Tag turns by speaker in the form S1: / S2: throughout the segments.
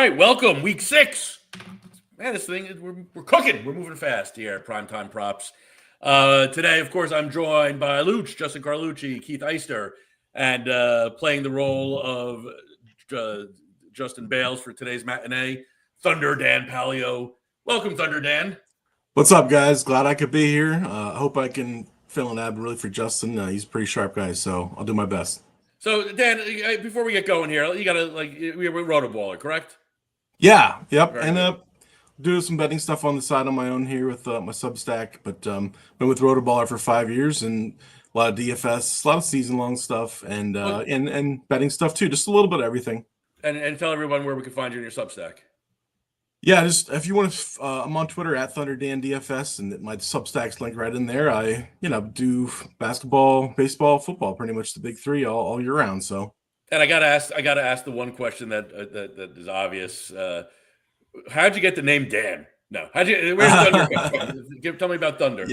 S1: right, welcome, week 6. Man, this thing is we're cooking. We're moving fast here at Primetime Props. Today, of course, I'm joined by Luch, Justin Carlucci, Keith Eister, and playing the role of Justin Bales for today's matinee, Thunder Dan Palio. Welcome, Thunder Dan.
S2: What's up, guys? Glad I could be here. I hope I can fill an ad really for Justin. He's a pretty sharp guy, so I'll do my best.
S1: So, Dan, before we get going here, you got to, we wrote a baller, correct?
S2: Yeah, yep.
S1: Very
S2: And
S1: good.
S2: do some betting stuff on the side on my own here with my Substack. But been with Rotoballer for 5 years and a lot of DFS, a lot of season-long stuff, and betting stuff too. Just a little bit of everything.
S1: And tell everyone where we can find you in your Substack.
S2: Yeah, just if you want to, I'm on Twitter at ThunderDanDFS, and my Substack's linked right in there. I do basketball, baseball, football, pretty much the big three all year round. So.
S1: And I gotta ask the one question that is obvious. How'd you get the name Dan? No, where's Thunder come from? Tell me about Thunder.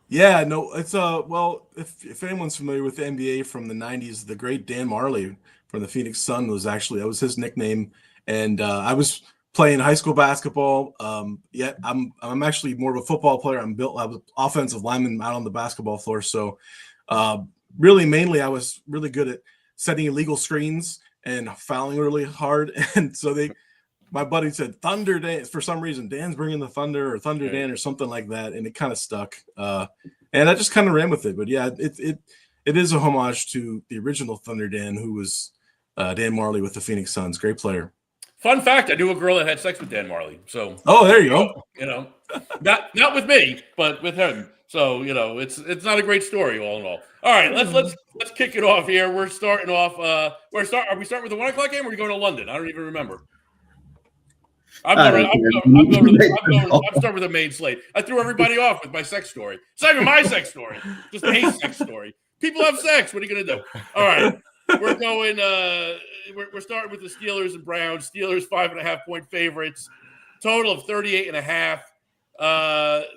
S2: Yeah, no, it's well, if anyone's familiar with the NBA from the '90s, the great Dan Marley from the Phoenix Sun that was his nickname, and I was playing high school basketball. Yet I'm actually more of a football player. I was offensive lineman out on the basketball floor, so really mainly I was really good at setting illegal screens and fouling really hard. And so my buddy said Thunder Dan, for some reason, Dan's bringing the Thunder or Thunder Dan or something like that. And it kind of stuck. And I just kind of ran with it. But yeah, it is a homage to the original Thunder Dan, who was Dan Marley with the Phoenix Suns. Great player.
S1: Fun fact, I knew a girl that had sex with Dan Marley. So
S2: there you go.
S1: Not with me, but with him. So it's not a great story, all in all. All right, let's kick it off here. We're starting off. Are we starting with the 1 o'clock game? Or are we going to London? I don't even remember. I'm starting with the main slate. I threw everybody off with my sex story. It's not even my sex story, just a sex story. People have sex. What are you going to do? All right, we're going. We're starting with the Steelers and Browns. Steelers 5.5-point favorites. Total of 38.5.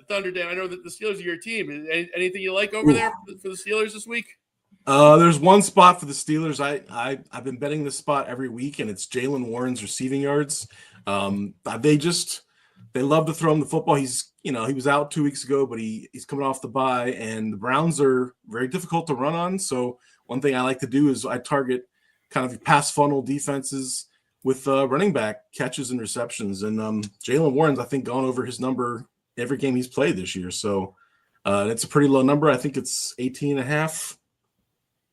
S1: Thunder Dan, I know that the Steelers are your team. Anything you like over there for the Steelers this week?
S2: There's one spot for the Steelers. I've been betting this spot every week, and it's Jaylen Warren's receiving yards. They love to throw him the football. He was out 2 weeks ago, but he's coming off the bye, and the Browns are very difficult to run on. So one thing I like to do is I target kind of pass funnel defenses with running back catches and receptions. And Jaylen Warren's, I think, gone over his number every game he's played this year. So it's a pretty low number. I think it's 18.5.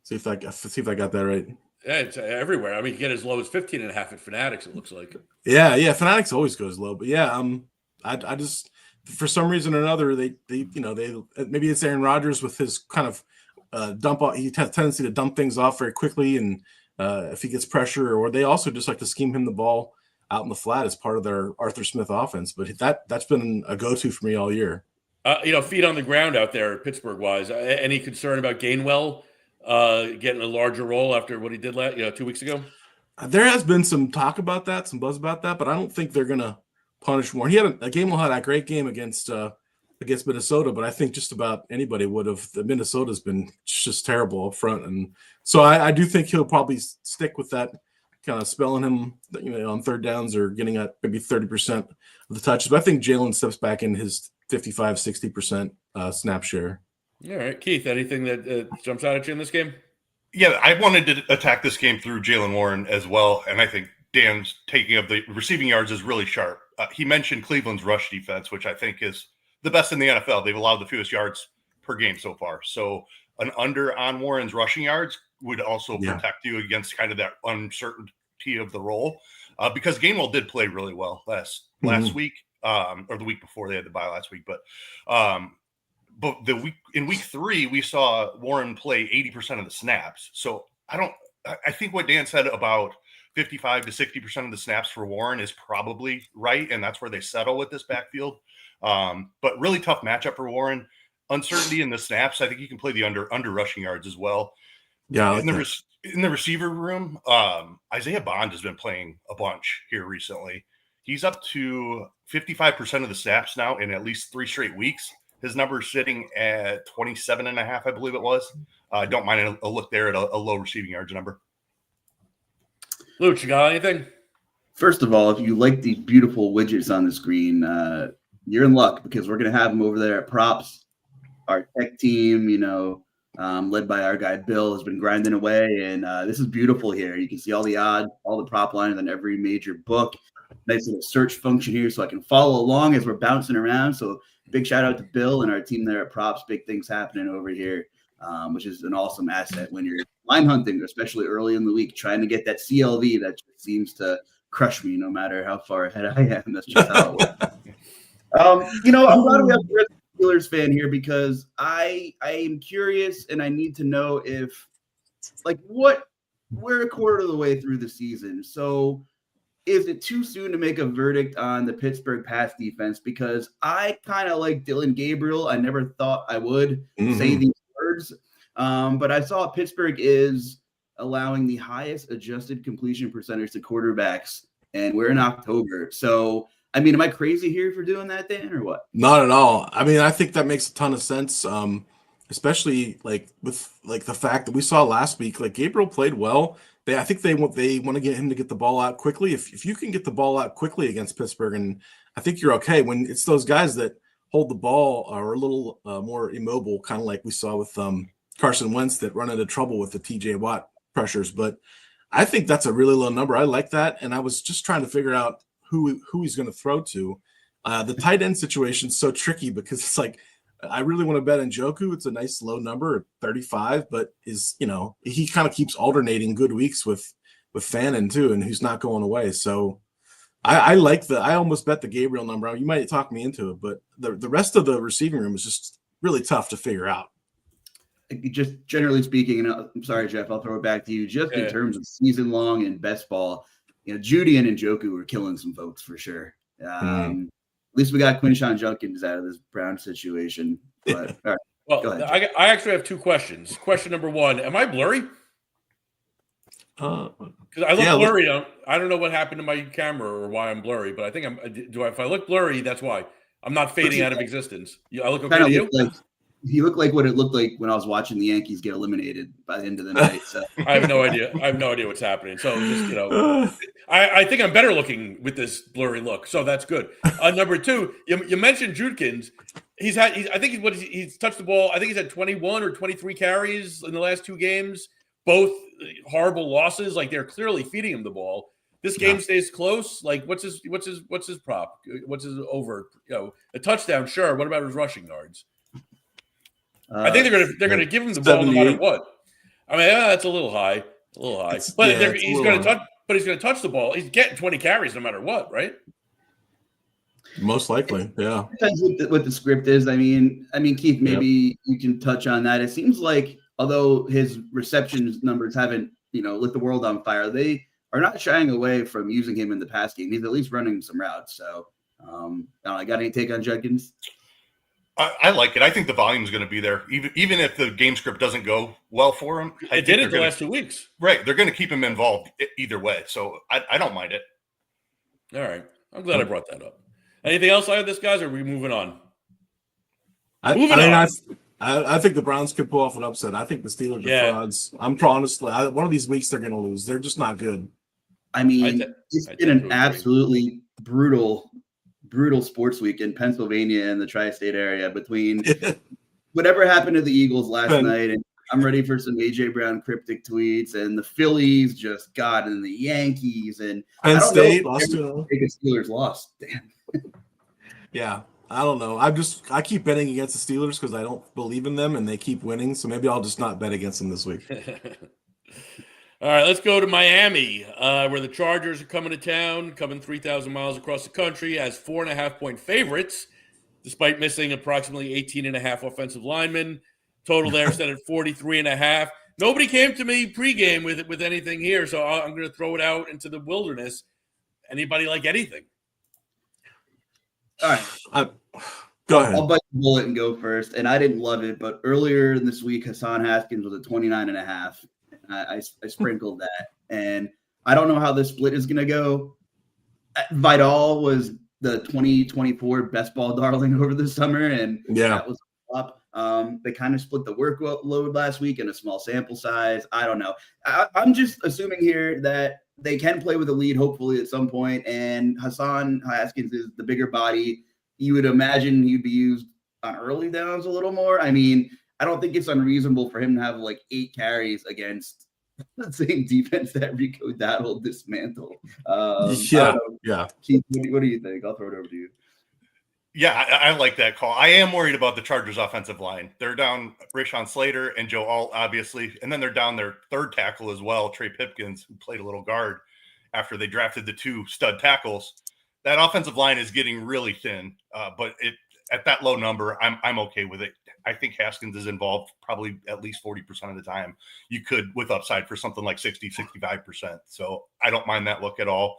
S2: See if I got that right.
S1: Yeah, it's everywhere. I mean, you get as low as 15.5 at Fanatics, it looks like.
S2: Yeah. Fanatics always goes low. But yeah, I just, for some reason or another, they maybe it's Aaron Rodgers with his kind of dump off. He has a tendency to dump things off very quickly, and if he gets pressure, or they also just like to scheme him the ball out in the flat as part of their Arthur Smith offense. But that's been a go-to for me all year.
S1: Feet on the ground out there, Pittsburgh-wise. Any concern about Gainwell getting a larger role after what he did 2 weeks ago?
S2: There has been some talk about that, some buzz about that, but I don't think they're going to punish Warren. He had Gainwell had a great game against Minnesota, but I think just about anybody would have. Minnesota's been just terrible up front, and so I do think he'll probably stick with that, kind of spelling him, on third downs or getting at maybe 30% of the touches. But I think Jalen steps back in his 55-60% snap share.
S1: All right, Keith, anything that jumps out at you in this game?
S3: Yeah, I wanted to attack this game through Jaylen Warren as well, and I think Dan's taking of the receiving yards is really sharp. He mentioned Cleveland's rush defense, which I think is the best in the NFL. They've allowed the fewest yards per game so far. So an under on Warren's rushing yards would also protect you against kind of that uncertainty of the role, because Gainwell did play really well last week, or the week before. They had the bye last week, but in week 3 we saw Warren play 80% of the snaps. So I think what Dan said about 55 to 60% of the snaps for Warren is probably right, and that's where they settle with this backfield. But really tough matchup for Warren. Uncertainty in the snaps. I think he can play the under rushing yards as well.
S2: Yeah,
S3: in the receiver room, Isaiah Bond has been playing a bunch here recently. He's up to 55% of the snaps now in at least 3 straight weeks. His number is sitting at 27.5, I believe it was. Don't mind a look there at a low receiving yards number.
S1: Luch, you got anything?
S4: First of all, if you like these beautiful widgets on the screen, you're in luck because we're going to have them over there at Props. Our tech team, led by our guy Bill, has been grinding away, and this is beautiful here. You can see all the odds, all the prop lines on every major book. Nice little search function here so I can follow along as we're bouncing around. So big shout out to Bill and our team there at Props. Big things happening over here, which is an awesome asset when you're line hunting, especially early in the week, trying to get that CLV that just seems to crush me no matter how far ahead I am. That's just how it works. I'm glad we have a Steelers fan here because I am curious and I need to know if, we're a quarter of the way through the season. So is it too soon to make a verdict on the Pittsburgh pass defense? Because I kind of like Dylan Gabriel. I never thought I would say these words, but I saw Pittsburgh is allowing the highest adjusted completion percentage to quarterbacks, and we're in October. So, am I crazy here for doing that, Dan, or what?
S2: Not at all. I think that makes a ton of sense, especially with the fact that we saw last week. Gabriel played well. I think they want to get him to get the ball out quickly. If you can get the ball out quickly against Pittsburgh, and I think you're okay. When it's those guys that hold the ball are a little more immobile, kind of like we saw with Carson Wentz that run into trouble with the TJ Watt pressures. But I think that's a really low number. I like that, and I was just trying to figure out who he's going to throw to. The tight end situation is so tricky because it's I really want to bet Njoku. It's a nice low number at 35, but he kind of keeps alternating good weeks with Fannin too, and who's not going away. So I almost bet the Gabriel number. You might talk me into it, but the rest of the receiving room is just really tough to figure out.
S4: Just generally speaking, and I'm sorry, Jeff, I'll throw it back to you. Just in terms of season long and best ball, Judy and Njoku were killing some folks for sure. At least we got Quinshon Judkins out of this Brown situation. But all right,
S1: well,
S4: go ahead,
S1: I actually have two questions. Question number one: am I blurry? Because I look blurry. I don't know what happened to my camera or why I'm blurry, but I think if I look blurry, that's why I'm not fading out of existence. I look okay to you.
S4: You look like what it looked like when I was watching the Yankees get eliminated by the end of the night. So
S1: I have no idea. I have no idea what's happening. So just I think I'm better looking with this blurry look. So that's good. Number two, you mentioned Judkins. He's touched the ball. I think he's had 21 or 23 carries in the last two games. Both horrible losses. They're clearly feeding him the ball. This game stays close. What's his prop? What's his over? A touchdown, sure. What about his rushing yards? I think they're gonna give him the ball no matter what. That's a little high, but he's going to touch the ball. He's getting 20 carries no matter what, right?
S2: Most likely, yeah.
S4: Depends what the script is. Keith, maybe you can touch on that. It seems like although his receptions numbers haven't lit the world on fire, they are not shying away from using him in the pass game. He's at least running some routes. So, I got any take on Judkins?
S3: I like it. I think the volume is going to be there, even if the game script doesn't go well for him.
S1: It did it the last 2 weeks,
S3: right? They're going to keep him involved either way, so I don't mind it.
S1: All right, I'm glad I brought that up. Anything else out of this, guys? Or are we moving on?
S2: I think the Browns could pull off an upset. I think the Steelers are frauds. I'm honestly, one of these weeks they're going to lose. They're just not good.
S4: It's been an absolutely brutal sports week in Pennsylvania and the tri-state area between whatever happened to the Eagles last night, and I'm ready for some AJ Brown cryptic tweets, and the Phillies just got, and the Yankees, and
S2: Penn State lost.
S4: Steelers lost. Damn.
S2: Yeah, I don't know. I keep betting against the Steelers because I don't believe in them, and they keep winning. So maybe I'll just not bet against them this week.
S1: All right, let's go to Miami, where the Chargers are coming to town, coming 3,000 miles across the country as 4.5-point favorites, despite missing approximately 18.5 offensive linemen. Total there set at 43.5. Nobody came to me pregame with anything here, so I'm going to throw it out into the wilderness. Anybody like anything?
S4: All right.
S2: Go ahead.
S4: I'll bite the bullet and go first. And I didn't love it, but earlier this week, Hassan Haskins was at 29.5. I sprinkled that, and I don't know how this split is going to go. Vidal was the 2024 best ball darling over the summer, and that was up. They kind of split the workload last week in a small sample size. I don't know. I'm just assuming here that they can play with a lead, hopefully, at some point. And Hassan Haskins is the bigger body. You would imagine he'd be used on early downs a little more. I mean, I don't think it's unreasonable for him to have like 8 carries against the same defense that Rico Dowdle dismantled.
S2: Yeah.
S4: Keith, what do you think? I'll throw it over to you.
S3: Yeah, I like that call. I am worried about the Chargers' offensive line. They're down Rashawn Slater and Joe Alt, obviously, and then they're down their third tackle as well, Trey Pipkins, who played a little guard after they drafted the 2 stud tackles. That offensive line is getting really thin, but at that low number, I'm okay with it. I think Haskins is involved probably at least 40% of the time. You could with upside for something like 60, 65%. So I don't mind that look at all.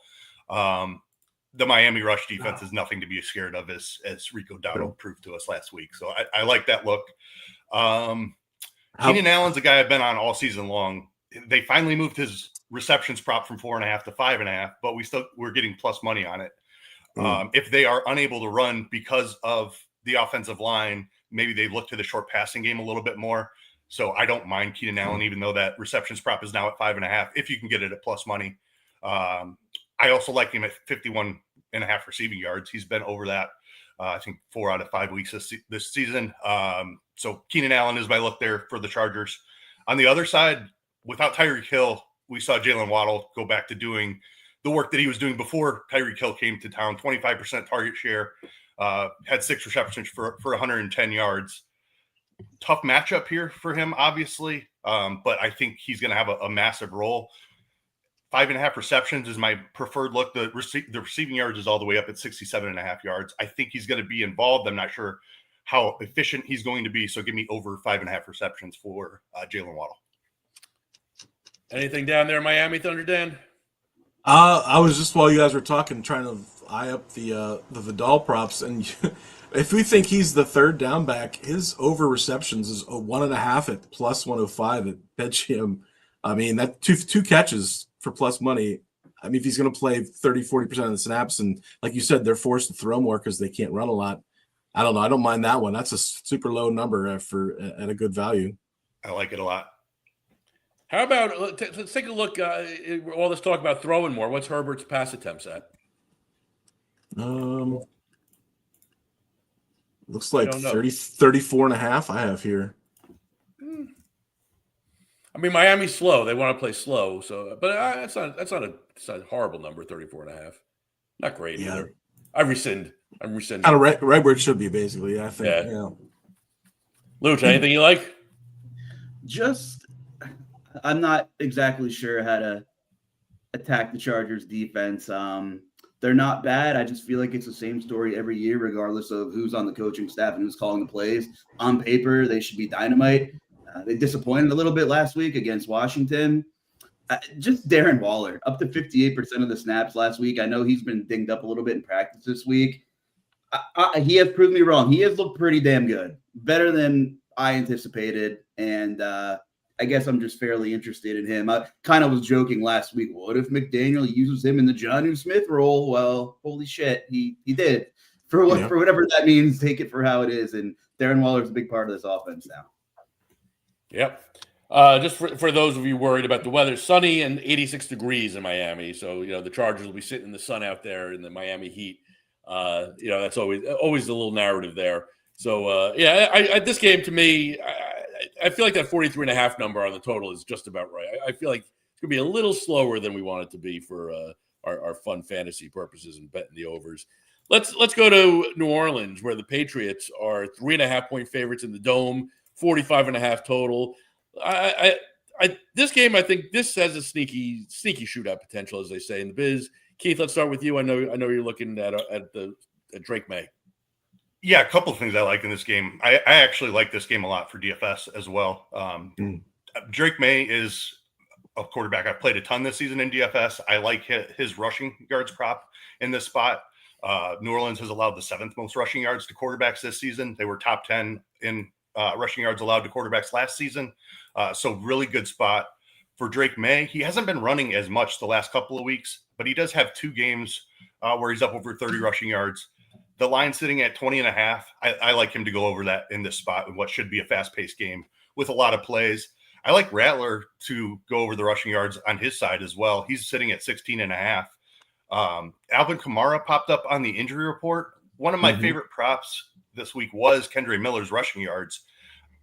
S3: The Miami rush defense is nothing to be scared of, as Rico Dowdle proved to us last week. So I like that look. Keenan Allen's a guy I've been on all season long. They finally moved his receptions prop from 4.5 to 5.5, but we're getting plus money on it. If they are unable to run because of the offensive line, maybe they look to the short passing game a little bit more. So I don't mind Keenan Allen, even though that receptions prop is now at 5.5, if you can get it at plus money. I also like him at 51.5 receiving yards. He's been over that, I think 4 out of 5 weeks this season. So Keenan Allen is my look there for the Chargers. On the other side, without Tyreek Hill, we saw Jalen Waddle go back to doing the work that he was doing before Tyreek Hill came to town. 25% target share, had 6 receptions for 110 yards. Tough matchup here for him, obviously, but I think he's going to have a massive role. 5.5 receptions is my preferred look. The receiving yards is all the way up at 67.5 yards. I think he's going to be involved. I'm not sure how efficient he's going to be. So give me over 5.5 receptions for Jalen Waddle.
S1: Anything down there in Miami, Thunder Dan?
S2: I was just, while you guys were talking, trying to eye up the Vidal props, and if we think he's the third down back, his over receptions is 1.5 at plus 105 at BetMGM. I mean, that two catches for plus money. I mean, if he's going to play 30-40% of the snaps, and like you said, they're forced to throw more because they can't run a lot. I don't know. I don't mind that one. That's a super low number at a good value.
S3: I like it a lot.
S1: How about let's take a look? All this talk about throwing more. What's Herbert's pass attempts at?
S2: Looks like 34.5 I have here.
S1: I mean, Miami's slow. They want to play slow. So, but that's not a horrible number, 34.5. Not great either. I rescind.
S2: Kind of right where it should be, basically. I think. Yeah.
S1: Luch, anything you like?
S4: I'm not exactly sure how to attack the Chargers defense. They're not bad. I just feel like it's the same story every year, regardless of who's on the coaching staff and who's calling the plays. On paper, they should be dynamite. They disappointed a little bit last week against Washington. Just Darren Waller, up to 58% of the snaps last week. I know he's been dinged up a little bit in practice this week. He has proved me wrong. He has looked pretty damn good, better than I anticipated. And I guess I'm just fairly interested in him. I kind of was joking last week. What if McDaniel uses him in the Jonnu Smith role? Well, holy shit, he did. For whatever that means, take it for how it is. And Darren Waller's a big part of this offense now.
S1: Yep. Just for those of you worried about the weather, sunny and 86 degrees in Miami. So, the Chargers will be sitting in the sun out there in the Miami heat. That's always the little narrative there. So, this game to me, I feel like that 43.5 number on the total is just about right. I feel like it's going to be a little slower than we want it to be for our fun fantasy purposes and betting the overs. Let's go to New Orleans, where the Patriots are 3.5-point favorites in the Dome, 45.5 total. This game, I think this has a sneaky shootout potential, as they say in the biz. Keith, let's start with you. I know you're looking at Drake May.
S3: Yeah, a couple of things I like in this game. I actually like this game a lot for DFS as well. Drake May is a quarterback I've played a ton this season in DFS. I like his rushing yards prop in this spot. New Orleans has allowed the 7th most rushing yards to quarterbacks this season. They were top 10 in rushing yards allowed to quarterbacks last season. So really good spot for Drake May. He hasn't been running as much the last couple of weeks, but he does have 2 games where he's up over 30 rushing yards. The line sitting at 20.5. I like him to go over that in this spot in what should be a fast-paced game with a lot of plays. I like Rattler to go over the rushing yards on his side as well. He's sitting at 16.5. Alvin Kamara popped up on the injury report. One of my favorite props this week was Kendre Miller's rushing yards.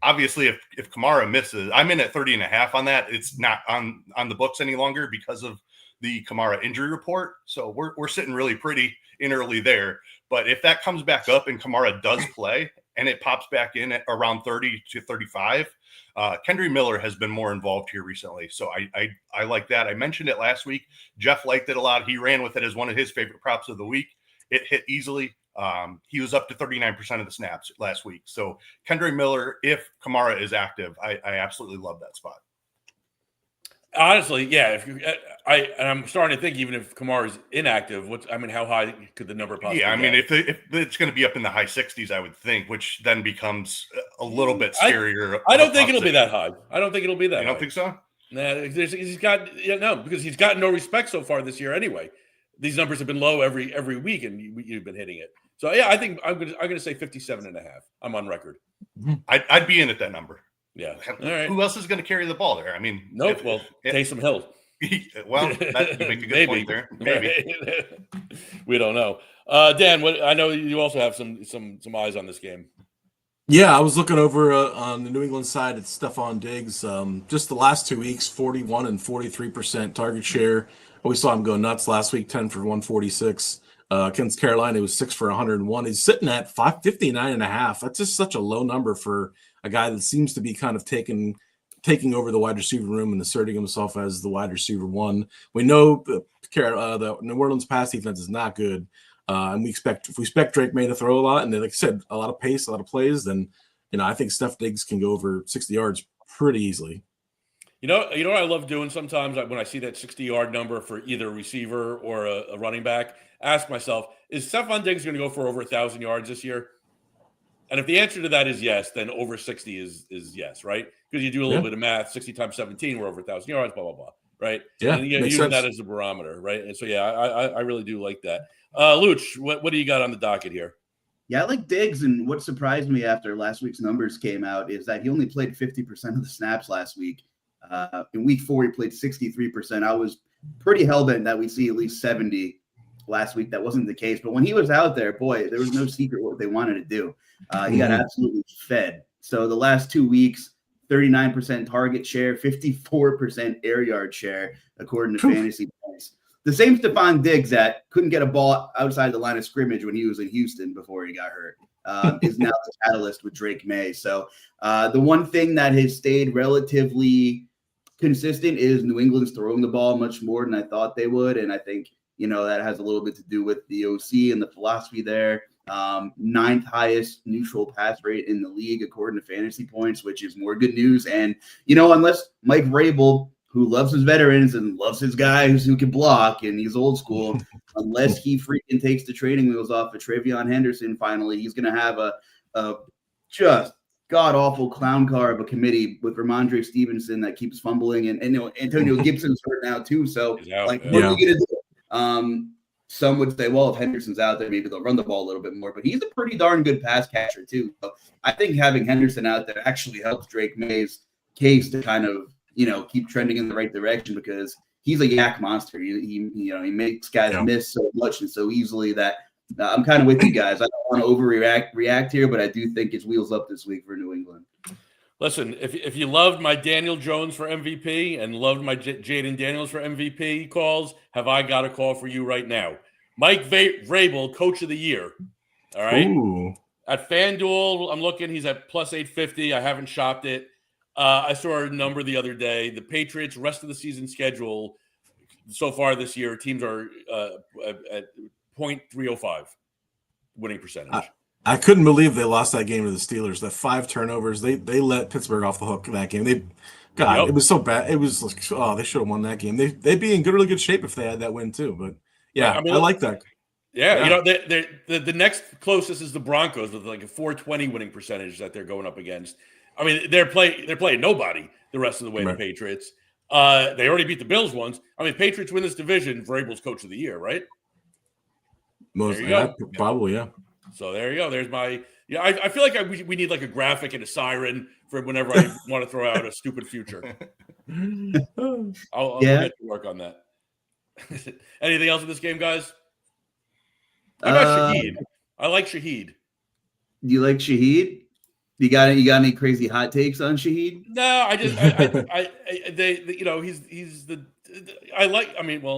S3: Obviously, if Kamara misses, I'm in at 30.5 on that. It's not on the books any longer because of the Kamara injury report. So we're sitting really pretty in early there. But if that comes back up and Kamara does play and it pops back in at around 30 to 35, Kendre Miller has been more involved here recently. So I like that. I mentioned it last week. Jeff liked it a lot. He ran with it as one of his favorite props of the week. It hit easily. He was up to 39% of the snaps last week. So Kendre Miller, if Kamara is active, I absolutely love that spot.
S1: Honestly, yeah. I'm starting to think even if Kamara is inactive, how high could the number possibly?
S3: Yeah, I mean,
S1: get?
S3: if it's going to be up in the high 60s, I would think, which then becomes a little bit scarier.
S1: I don't think it'll be that high. I don't think it'll be that.
S3: You don't think so?
S1: Nah, because he's gotten no respect so far this year anyway. These numbers have been low every week, and you've been hitting it. So yeah, I think I'm gonna say 57.5. I'm on record.
S3: I'd be in at that number.
S1: Yeah. All right.
S3: Who else is going to carry the ball there? I mean,
S1: nope. Taysom Hill.
S3: Well, you make a good point there. Maybe.
S1: We don't know. Dan, I know you also have some eyes on this game.
S2: Yeah, I was looking over on the New England side at Stephon Diggs. Just the last 2 weeks, 41 and 43% target share. We saw him go nuts last week, 10 for 146. Against Carolina, it was 6 for 101. He's sitting at 59.5. That's just such a low number for a guy that seems to be kind of taking over the wide receiver room and asserting himself as the wide receiver one. We know the New Orleans pass defense is not good, and if we expect Drake May to throw a lot, and like I said, a lot of pace, a lot of plays, then I think Steph Diggs can go over 60 yards pretty easily.
S1: You know what I love doing sometimes when I see that 60-yard number for either a receiver or a running back, ask myself, is Stephon Diggs going to go for over 1,000 yards this year? And if the answer to that is yes, then over 60 is yes, right? Because you do a little bit of math, 60 times 17, we're over 1,000 yards, blah, blah, blah, right?
S2: Yeah,
S1: and using that as a barometer, right? And so, yeah, I really do like that. Luch, what do you got on the docket here?
S4: Yeah, I like Diggs, and what surprised me after last week's numbers came out is that he only played 50% of the snaps last week. In week 4, he played 63%. I was pretty hell-bent that we'd see at least 70 last week. That wasn't the case. But when he was out there, boy, there was no secret what they wanted to do. He got absolutely fed. So the last 2 weeks, 39% target share, 54% air yard share, according to Fantasy Points. The same Stephon Diggs that couldn't get a ball outside the line of scrimmage when he was in Houston before he got hurt is now the catalyst with Drake May. So the one thing that has stayed relatively consistent is New England's throwing the ball much more than I thought they would. And I think, that has a little bit to do with the OC and the philosophy there. 9th highest neutral pass rate in the league, according to Fantasy Points, which is more good news. And, unless Mike Vrabel, who loves his veterans and loves his guys who can block, and he's old school, unless he freaking takes the training wheels off of Travion Henderson finally, he's going to have a just god-awful clown car of a committee with Ramondre Stevenson that keeps fumbling, and Antonio Gibson's hurt now too. So, what are you going to do? Some would say, well, if Henderson's out there, maybe they'll run the ball a little bit more. But he's a pretty darn good pass catcher too. So I think having Henderson out there actually helps Drake May's case to kind of keep trending in the right direction, because he's a yak monster. He makes guys miss so much and so easily that I'm kind of with you guys. I don't want to overreact here, but I do think it's wheels up this week for New England.
S1: Listen, if you loved my Daniel Jones for MVP and loved my Jaden Daniels for MVP calls, have I got a call for you right now? Mike Vrabel, Coach of the Year. All right.
S2: Ooh.
S1: At FanDuel, I'm looking. He's at plus 850. I haven't shopped it. I saw a number the other day. The Patriots' rest of the season schedule so far this year, teams are at .305 winning percentage.
S2: I couldn't believe they lost that game to the Steelers. That 5 turnovers, they let Pittsburgh off the hook in that game. It was so bad. It was like, they should have won that game. They'd be in really good shape if they had that win too. But yeah, I like that.
S1: Yeah, the next closest is the Broncos with like a 420 winning percentage that they're going up against. I mean, they're playing nobody the rest of the way.
S2: Right.
S1: The Patriots. They already beat the Bills once. I mean, Patriots win this division. Vrabel's Coach of the Year, right?
S2: Probably, yeah.
S1: So there you go. There's my Yeah, I feel like we need like a graphic and a siren for whenever I want to throw out a stupid future. I'll
S4: Yeah.
S1: get to work on that. Anything else in this game, guys? How about Shaheed? I like Shaheed.
S4: Do you like Shaheed? You got any crazy hot takes on Shaheed?
S1: No, he's the.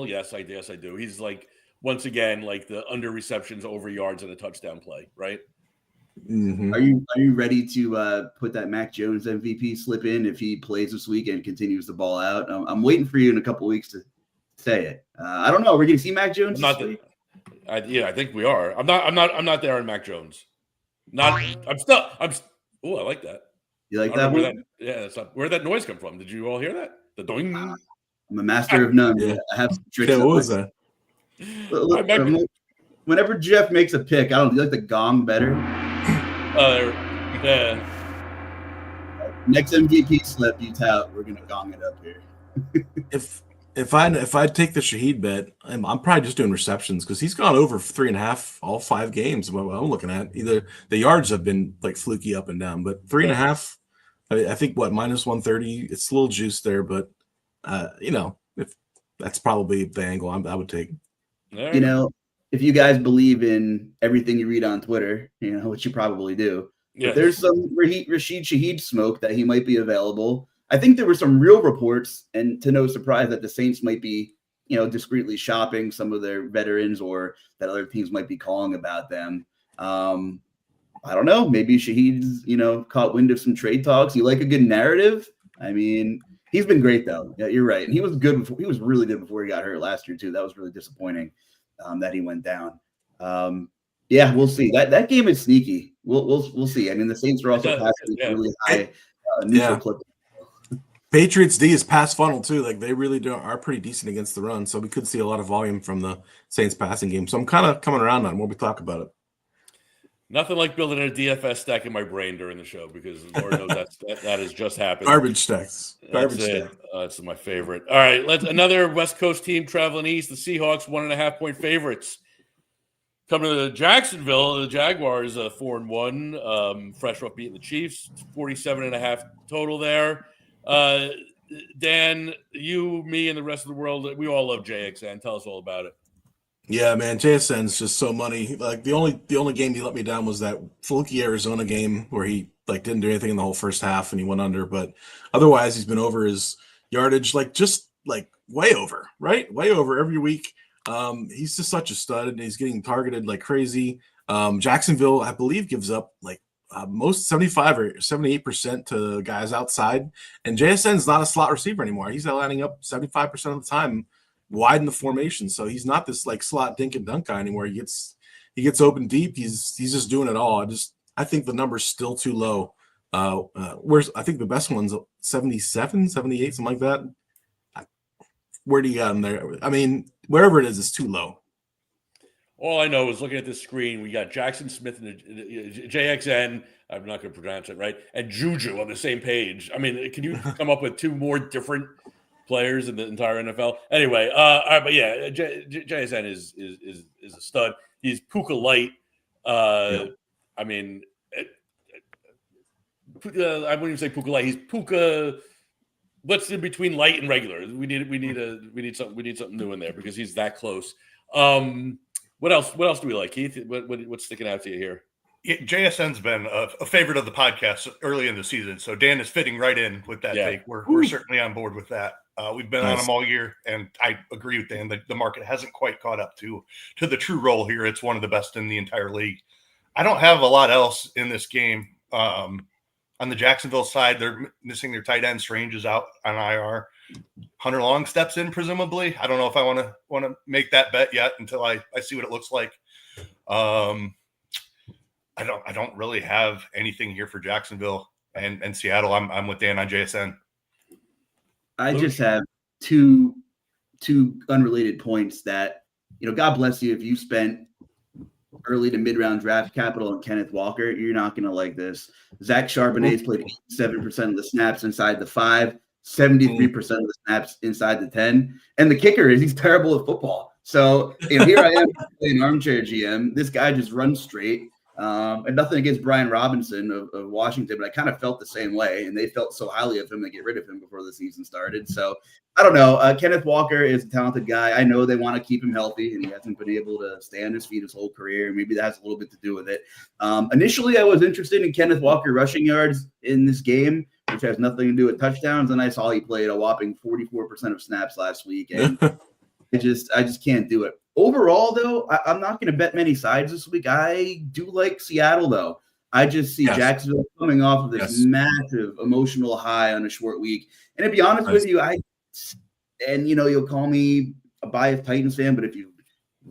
S1: Yes, I do. He's like once again like the under receptions, over yards, and a touchdown play, right?
S2: Mm-hmm.
S4: Are you ready to put that Mac Jones MVP slip in if he plays this week and continues the ball out? I'm waiting for you in a couple weeks to say it. I don't know. We're going to see Mac Jones this week?
S1: I think we are. I'm not there on Mac Jones. I like that.
S4: You like that one?
S1: Where'd that noise come from? Did you all hear that? The doing.
S4: I'm a master of none.
S2: Yeah.
S4: I have some tricks.
S2: Yeah, what was that?
S4: Look, whenever Jeff makes a pick, I don't do you like the gong better.
S1: Yeah.
S4: Next MVP slip you tout, we're gonna gong it up here.
S2: If I take the Shaheed bet, I'm probably just doing receptions because he's gone over 3.5 all 5 games. What I'm looking at, either the yards have been like fluky up and down, but 3.5. I think minus 130. It's a little juice there, but if that's probably the angle I would take.
S4: You know, if you guys believe in everything you read on Twitter, which you probably do, if there's some Rashid Shaheed smoke that he might be available. I think there were some real reports, and to no surprise, that the Saints might be, discreetly shopping some of their veterans, or that other teams might be calling about them. I don't know. Maybe Shaheed's, caught wind of some trade talks. You like a good narrative? I mean, he's been great though. Yeah, you're right. And he was good before. He was really good before he got hurt last year too. That was really disappointing that he went down. We'll see. That game is sneaky. We'll see. I mean, the Saints are also passing really high neutral clip.
S2: Patriots D is pass funnel too. Like they really are pretty decent against the run. So we could see a lot of volume from the Saints passing game. So I'm kind of coming around on what we talk about it.
S1: Nothing like building a DFS stack in my brain during the show because Lord knows that has just happened.
S2: Garbage stacks.
S1: That's my favorite. All right, another West Coast team traveling east. The Seahawks 1.5-point favorites. Coming to Jacksonville, the Jaguars 4-1, fresh off beating the Chiefs. 47.5 total there. Dan, you, me, and the rest of the world, we all love JXN. Tell us all about it.
S2: Yeah, man, JSN's just so money. Like the only game he let me down was that fluky Arizona game where he didn't do anything in the whole first half and he went under. But otherwise, he's been over his yardage, way over, right? Way over every week. He's just such a stud, and he's getting targeted like crazy. Jacksonville, I believe, gives up most 75 or 78% to guys outside, and JSN's not a slot receiver anymore. He's lining up 75% of the time wide in the formation, so he's not this slot dink and dunk guy anymore. He gets open deep. He's just doing it all. I think the number's still too low. I think the best one's 77, 78, something like that. Where do you got him there? I mean, wherever it is, it's too low.
S1: All I know is looking at this screen, we got Jackson Smith and JXN. I'm not going to pronounce it right, and Juju on the same page. I mean, can you come up with 2 more different players in the entire NFL? Anyway, all right, but yeah, JSN is a stud. He's Puka light. I mean, I wouldn't even say Puka light. He's Puka. What's in between light and regular? We need something new in there because he's that close. What else do we like, Keith? What's sticking out to you here?
S3: JSN's been a favorite of the podcast early in the season, so Dan is fitting right in with that take. We're certainly on board with that. We've been on him all year, and I agree with Dan. The market hasn't quite caught up to the true role here. It's one of the best in the entire league. I don't have a lot else in this game. On the Jacksonville side, they're missing their tight end. Strange is out on IR. Hunter Long steps in, presumably. I don't know if I want to make that bet yet until I see what it looks like. I don't really have anything here for Jacksonville and Seattle. I'm with Dan on JSN.
S4: I just have two unrelated points that, God bless you if you spent early to mid-round draft capital on Kenneth Walker. You're not going to like this. Zach Charbonnet's played 7% of the snaps inside the 5, 73% of the snaps inside the 10. And the kicker is he's terrible at football. So here I am playing armchair GM. This guy just runs straight. And nothing against Brian Robinson of Washington, but I kind of felt the same way, and they felt so highly of him they get rid of him before the season started. So I don't know. Kenneth Walker is a talented guy. I know they want to keep him healthy, and he hasn't been able to stay on his feet his whole career. Maybe that has a little bit to do with it. Initially, I was interested in Kenneth Walker rushing yards in this game, which has nothing to do with touchdowns, and I saw he played a whopping 44% of snaps last week, and I just can't do it. Overall, though, I'm not going to bet many sides this week. I do like Seattle, though. I just see Jacksonville coming off of this massive emotional high on a short week. And to be honest with you, you'll call me a biased Titans fan, but if you've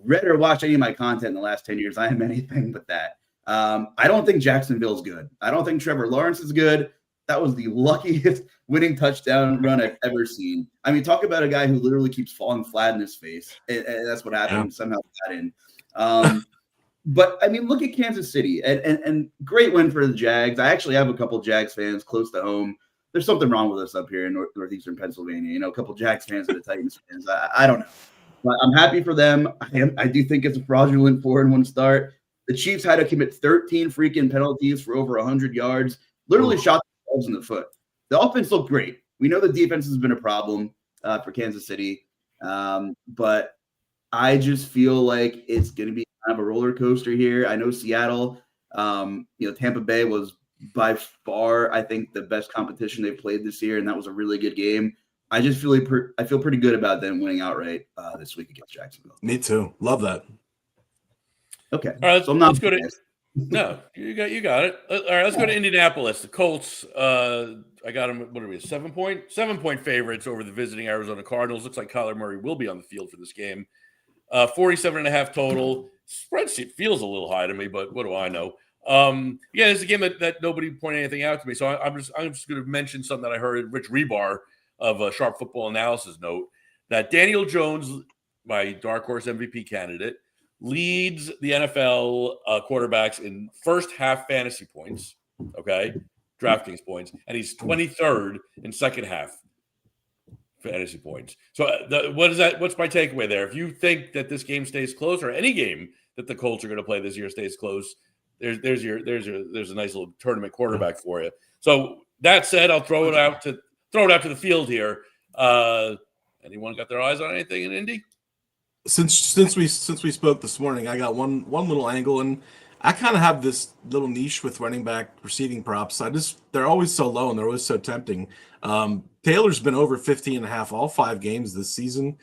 S4: read or watched any of my content in the last 10 years, I am anything but that. I don't think Jacksonville's good. I don't think Trevor Lawrence is good. That was the luckiest winning touchdown run I've ever seen. I mean, talk about a guy who literally keeps falling flat in his face. And that's what happened. Yeah. Somehow got in. But I mean, look at Kansas City and great win for the Jags. I actually have a couple Jags fans close to home. There's something wrong with us up here in northeastern Pennsylvania. A couple Jags fans and the Titans fans. I don't know, but I'm happy for them. I do think it's a fraudulent 4-1 start. The Chiefs had to commit 13 freaking penalties for over 100 yards. Literally shot themselves in the foot. The offense looked great. We know the defense has been a problem for Kansas City, but I just feel like it's going to be kind of a roller coaster here. I know Seattle, Tampa Bay was by far, I think, the best competition they've played this year, and that was a really good game. I just feel pretty good about them winning outright this week against Jacksonville.
S2: Me too. Love that.
S4: Okay.
S1: All right,
S4: so I'm not
S1: let's go to no, you got it. All right, let's go to Indianapolis. The Colts. I got them. What are we? 7-point favorites over the visiting Arizona Cardinals. Looks like Kyler Murray will be on the field for this game. 47.5 total. Spread feels a little high to me, but what do I know? It's a game that nobody pointed anything out to me. So I'm just going to mention something that I heard Rich Rebar of Sharp Football Analysis note that Daniel Jones, my dark horse MVP candidate, leads the NFL quarterbacks in first half fantasy points, DraftKings points, and he's 23rd in second half fantasy points. So what's my takeaway there? If you think that this game stays close, or any game that the Colts are going to play this year stays close, there's a nice little tournament quarterback for you. So that said, I'll throw it out to the field here. Anyone got their eyes on anything in Indy?
S2: Since we spoke this morning, I got one little angle, and I kind of have this little niche with running back receiving props. They're always so low and they're always so tempting. Taylor's been over 50.5 all 5 games this season.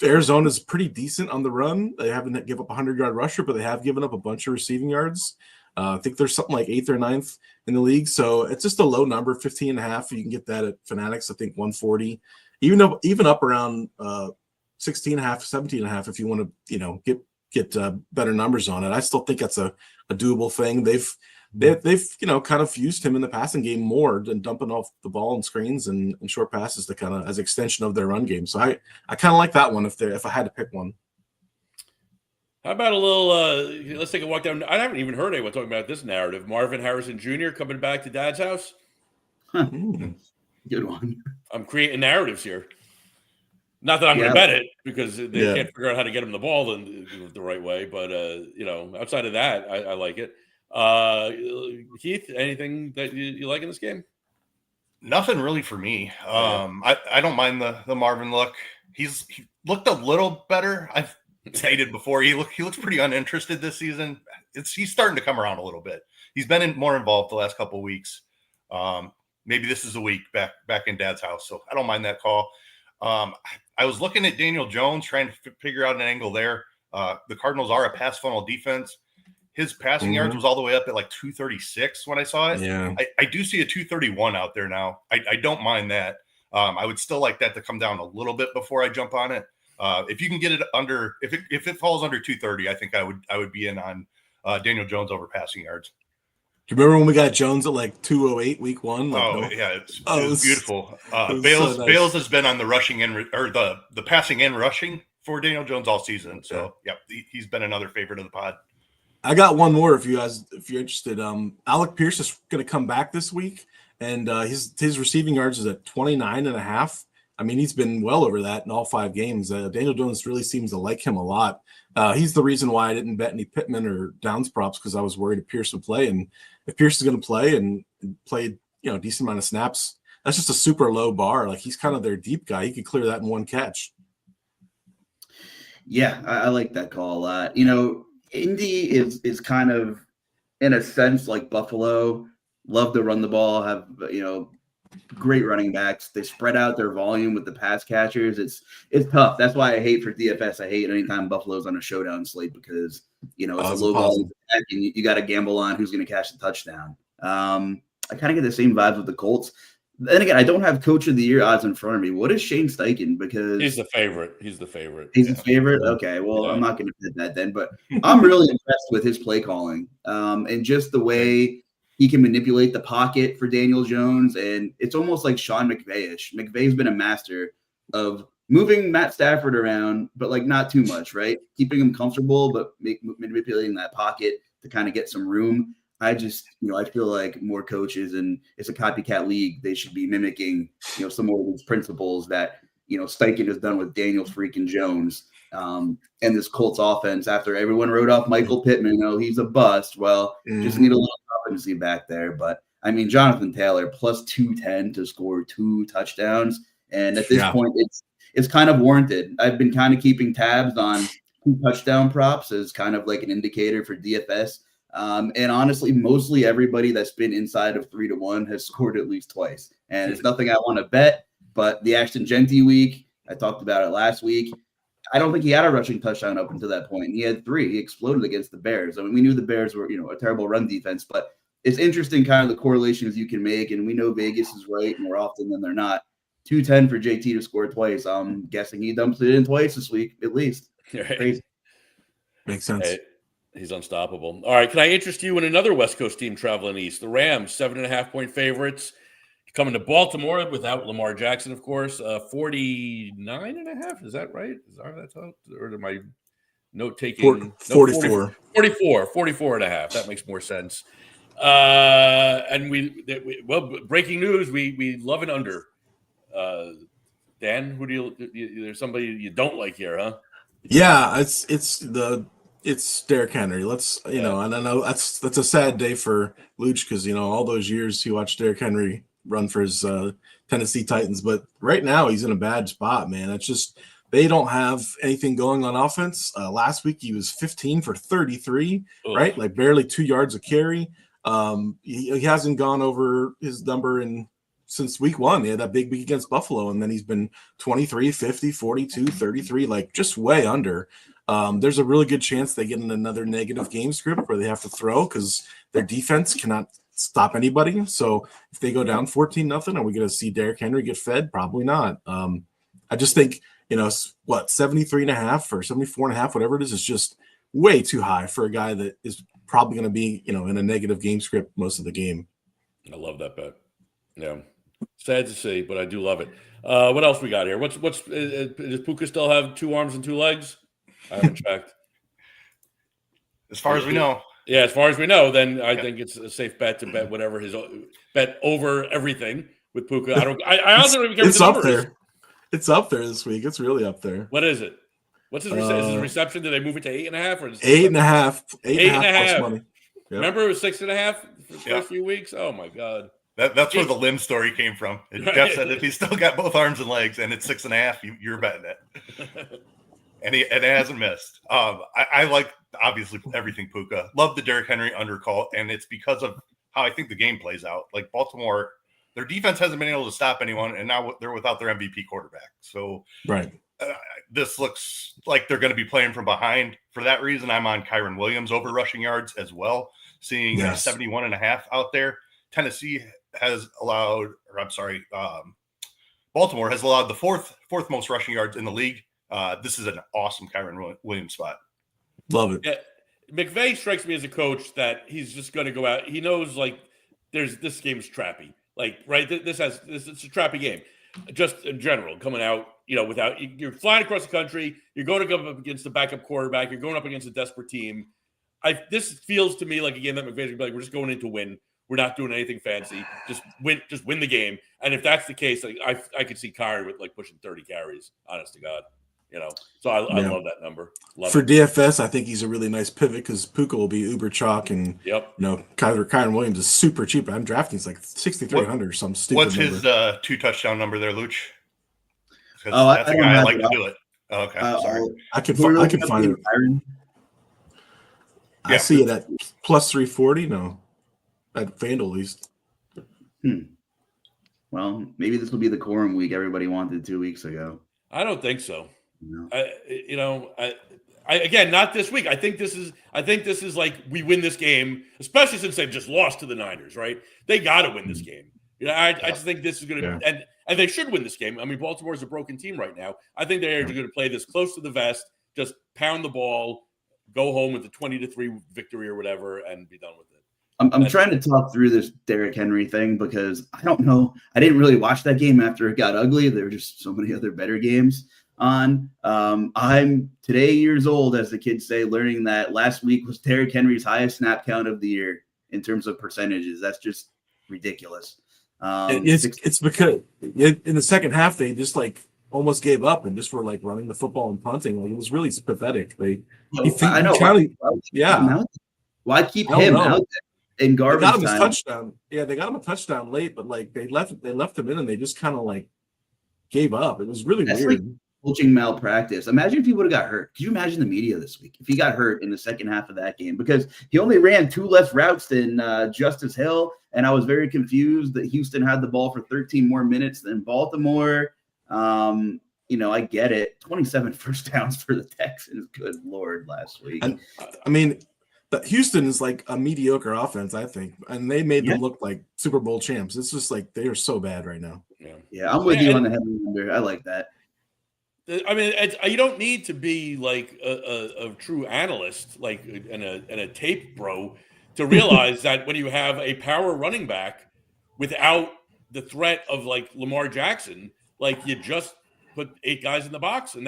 S2: Arizona's pretty decent on the run. They haven't given up a 100-yard rusher, but they have given up a bunch of receiving yards. I think there's something like 8th or 9th in the league. So it's just a low number, 15.5. You can get that at Fanatics, I think 140. Even up around 16.5, 17.5 if you want to, get better numbers on it. I still think that's a doable thing. They've kind of used him in the passing game more than dumping off the ball and screens and short passes to kind of as extension of their run game. So I kind of like that one if I had to pick one.
S1: How about a little? Let's take a walk down. I haven't even heard anyone talking about this narrative. Marvin Harrison Jr. coming back to Dad's house.
S4: Good one.
S1: I'm creating narratives here. Not that I'm going to bet it because they can't figure out how to get him the ball the right way. But, outside of that, I like it. Keith, anything that you like in this game?
S3: Nothing really for me. I don't mind the Marvin look. He looked a little better. I've stated before, he looks pretty uninterested this season. He's starting to come around a little bit. He's been more involved the last couple of weeks. Maybe this is a week back in Dad's house. So I don't mind that call. I was looking at Daniel Jones, trying to figure out an angle there. The Cardinals are a pass funnel defense. His passing yards was all the way up at like 236 when I saw it. Yeah. I do see a 231 out there now. I don't mind that. I would still like that to come down a little bit before I jump on it. If you can get it under, if it falls under 230, I think I would be in on Daniel Jones over passing yards.
S2: Do you remember when we got Jones at like 208 week 1?
S3: It was beautiful. Bales has been on the rushing end or the passing and rushing for Daniel Jones all season. So he's been another favorite of the pod.
S2: I got one more if you're interested. Alec Pierce is going to come back this week, and his receiving yards is at 29.5. I mean, he's been well over that in all 5 games. Daniel Jones really seems to like him a lot. He's the reason why I didn't bet any Pittman or Downs props, because I was worried if Pierce would play. And if Pierce is going to play and play, a decent amount of snaps, that's just a super low bar. Like, he's kind of their deep guy. He could clear that in one catch.
S4: Yeah, I like that call a lot. Indy is kind of, in a sense, like Buffalo. Love to run the ball, have, great running backs. They spread out their volume with the pass catchers. It's tough. That's why I hate for DFS. I hate anytime Buffalo's on a showdown slate, because it's a low volume attack and you got to gamble on who's going to catch the touchdown. I kind of get the same vibes with the Colts. Then again, I don't have Coach of the Year odds in front of me. What is Shane Steichen? Because
S1: he's the favorite. He's the favorite.
S4: He's the favorite. Okay, well, I'm not going to fit that then. But I'm really impressed with his play calling, and just the way he can manipulate the pocket for Daniel Jones. And it's almost like Sean McVay-ish. McVay's been a master of moving Matt Stafford around, but like not too much, right? Keeping him comfortable, but manipulating that pocket to kind of get some room. I just, I feel like more coaches, and it's a copycat league, they should be mimicking, some of these principles that, Steichen has done with Daniel freaking Jones. And this Colts offense, after everyone wrote off Michael Pittman, he's a bust. Well, just need a little competency back there. But I mean, Jonathan Taylor plus 210 to score 2 touchdowns. And at this point, it's kind of warranted. I've been kind of keeping tabs on 2 touchdown props as kind of like an indicator for DFS. And honestly, mostly everybody that's been inside of 3-1 has scored at least twice. And it's nothing I want to bet, but the Ashton Genty week, I talked about it last week. I don't think he had a rushing touchdown up until that point. He had 3. He exploded against the Bears. I mean, we knew the Bears were, a terrible run defense, but it's interesting kind of the correlations you can make. And we know Vegas is right more often than they're not. 210 for JT to score twice. I'm guessing he dumps it in twice this week, at least.
S1: Right.
S4: Crazy.
S2: Makes sense.
S1: Hey, he's unstoppable. All right. Can I interest you in another West Coast team traveling east? The Rams, 7.5-point favorites. Coming to Baltimore without Lamar Jackson, of course. 49.5. Is that right? Is that or am I note taking?
S2: 44.
S1: 44.5. That makes more sense. And breaking news. We love an under. Dan, who do you? There's somebody you don't like here, huh?
S2: Yeah, it's Derrick Henry. Let's and I know that's a sad day for Luch, because all those years he watched Derrick Henry run for his Tennessee Titans, but right now he's in a bad spot, man. It's just they don't have anything going on offense. Last week he was 15 for 33, right? Like barely 2 yards a carry. He hasn't gone over his number since week 1. He had that big week against Buffalo, and then he's been 23, 50, 42, 33, like just way under. There's a really good chance they get in another negative game script where they have to throw because their defense cannot stop anybody. So if they go down 14-0, are we going to see Derrick Henry get fed? Probably not. I just think, 73.5 or 74.5, whatever it is just way too high for a guy that is probably going to be, in a negative game script most of the game.
S1: I love that bet. Yeah. Sad to see, but I do love it. What else we got here? Does Puka still have 2 arms and 2 legs? I haven't checked.
S3: As far as we know.
S1: Yeah, as far as we know, then I think it's a safe bet to bet whatever his bet over everything with Puka. I also don't even care.
S2: It's up there. It's up there this week. It's really up there.
S1: What is it? What's his reception? Did they move it to 8.5 or
S2: 8.5? 8.5 money. Yep.
S1: Remember it was 6.5 for the first few weeks. Oh my god.
S3: That's where the limb story came from. Jeff said if he's still got both arms and legs and it's 6.5, you're betting it. And it hasn't missed. I like obviously everything Puka. Love the Derrick Henry undercall, and it's because of how I think the game plays out. Like Baltimore, their defense hasn't been able to stop anyone, and now they're without their MVP quarterback. So
S2: right,
S3: this looks like they're going to be playing from behind. For that reason, I'm on Kyren Williams over rushing yards as well, seeing 71.5 out there. Tennessee has allowed, Baltimore has allowed the fourth most rushing yards in the league. This is an awesome Kyren Williams spot.
S2: Love it.
S1: Yeah, McVay strikes me as a coach that he's just going to go out. He knows this game's trappy. Right. It's a trappy game. Just in general, coming out, without you're flying across the country, you're going to go up against the backup quarterback, you're going up against a desperate team. This feels to me like a game that McVay's gonna be like, we're just going in to win. We're not doing anything fancy. Just win the game. And if that's the case, like, I could see Kyrie with like pushing 30 carries. Honest to God, So I love that number.
S2: For DFS, I think he's a really nice pivot because Puka will be uber chalk, and Kyron Williams is super cheap. I'm drafting it's like 6,300 or some stupid.
S3: What's his 2 touchdown number there, Luch?
S4: Oh,
S3: that's a guy I like to do it. Oh, okay, sorry.
S2: I can find it. I see it at plus 340. No, at FanDuel at least.
S4: Well, maybe this will be the quorum week everybody wanted 2 weeks ago.
S1: I don't think so.
S4: No.
S1: I again, not this week. I think this is like we win this game, especially since they've just lost to the Niners, right? They got to win this game. I just think this is going to and they should win this game. I mean, Baltimore is a broken team right now. I think they're going to play this close to the vest, just pound the ball, go home with a 20-3 victory or whatever, and be done with it.
S4: I'm trying to talk through this Derrick Henry thing because I don't know. I didn't really watch that game after it got ugly. There were just so many other better games on. I'm today years old, as the kids say, learning that last week was Derrick Henry's highest snap count of the year in terms of percentages. That's just ridiculous.
S2: It's because in the second half they just like almost gave up and just were like running the football and punting. Like it was really pathetic.
S4: I know. Why keep him out there in garbage
S2: time? They got him
S4: time?
S2: a touchdown. Yeah, they got him a touchdown late, but like they left him in and they just kind of like gave up. It was really weird.
S4: Like coaching malpractice. Imagine if he would have got hurt. Could you imagine the media this week if he got hurt in the second half of that game? Because he only ran 2 less routes than Justice Hill, and I was very confused that Houston had the ball for 13 more minutes than Baltimore. I get it. 27 first downs for the Texans. Good Lord, last week.
S2: And, I mean, Houston is like a mediocre offense, I think, and they made them look like Super Bowl champs. It's just like they are so bad right now.
S4: Yeah, I'm with you on the heavy under. I like that.
S1: I mean, you don't need to be like a true analyst, like and a tape bro, to realize that when you have a power running back without the threat of like Lamar Jackson, like you just put 8 guys in the box and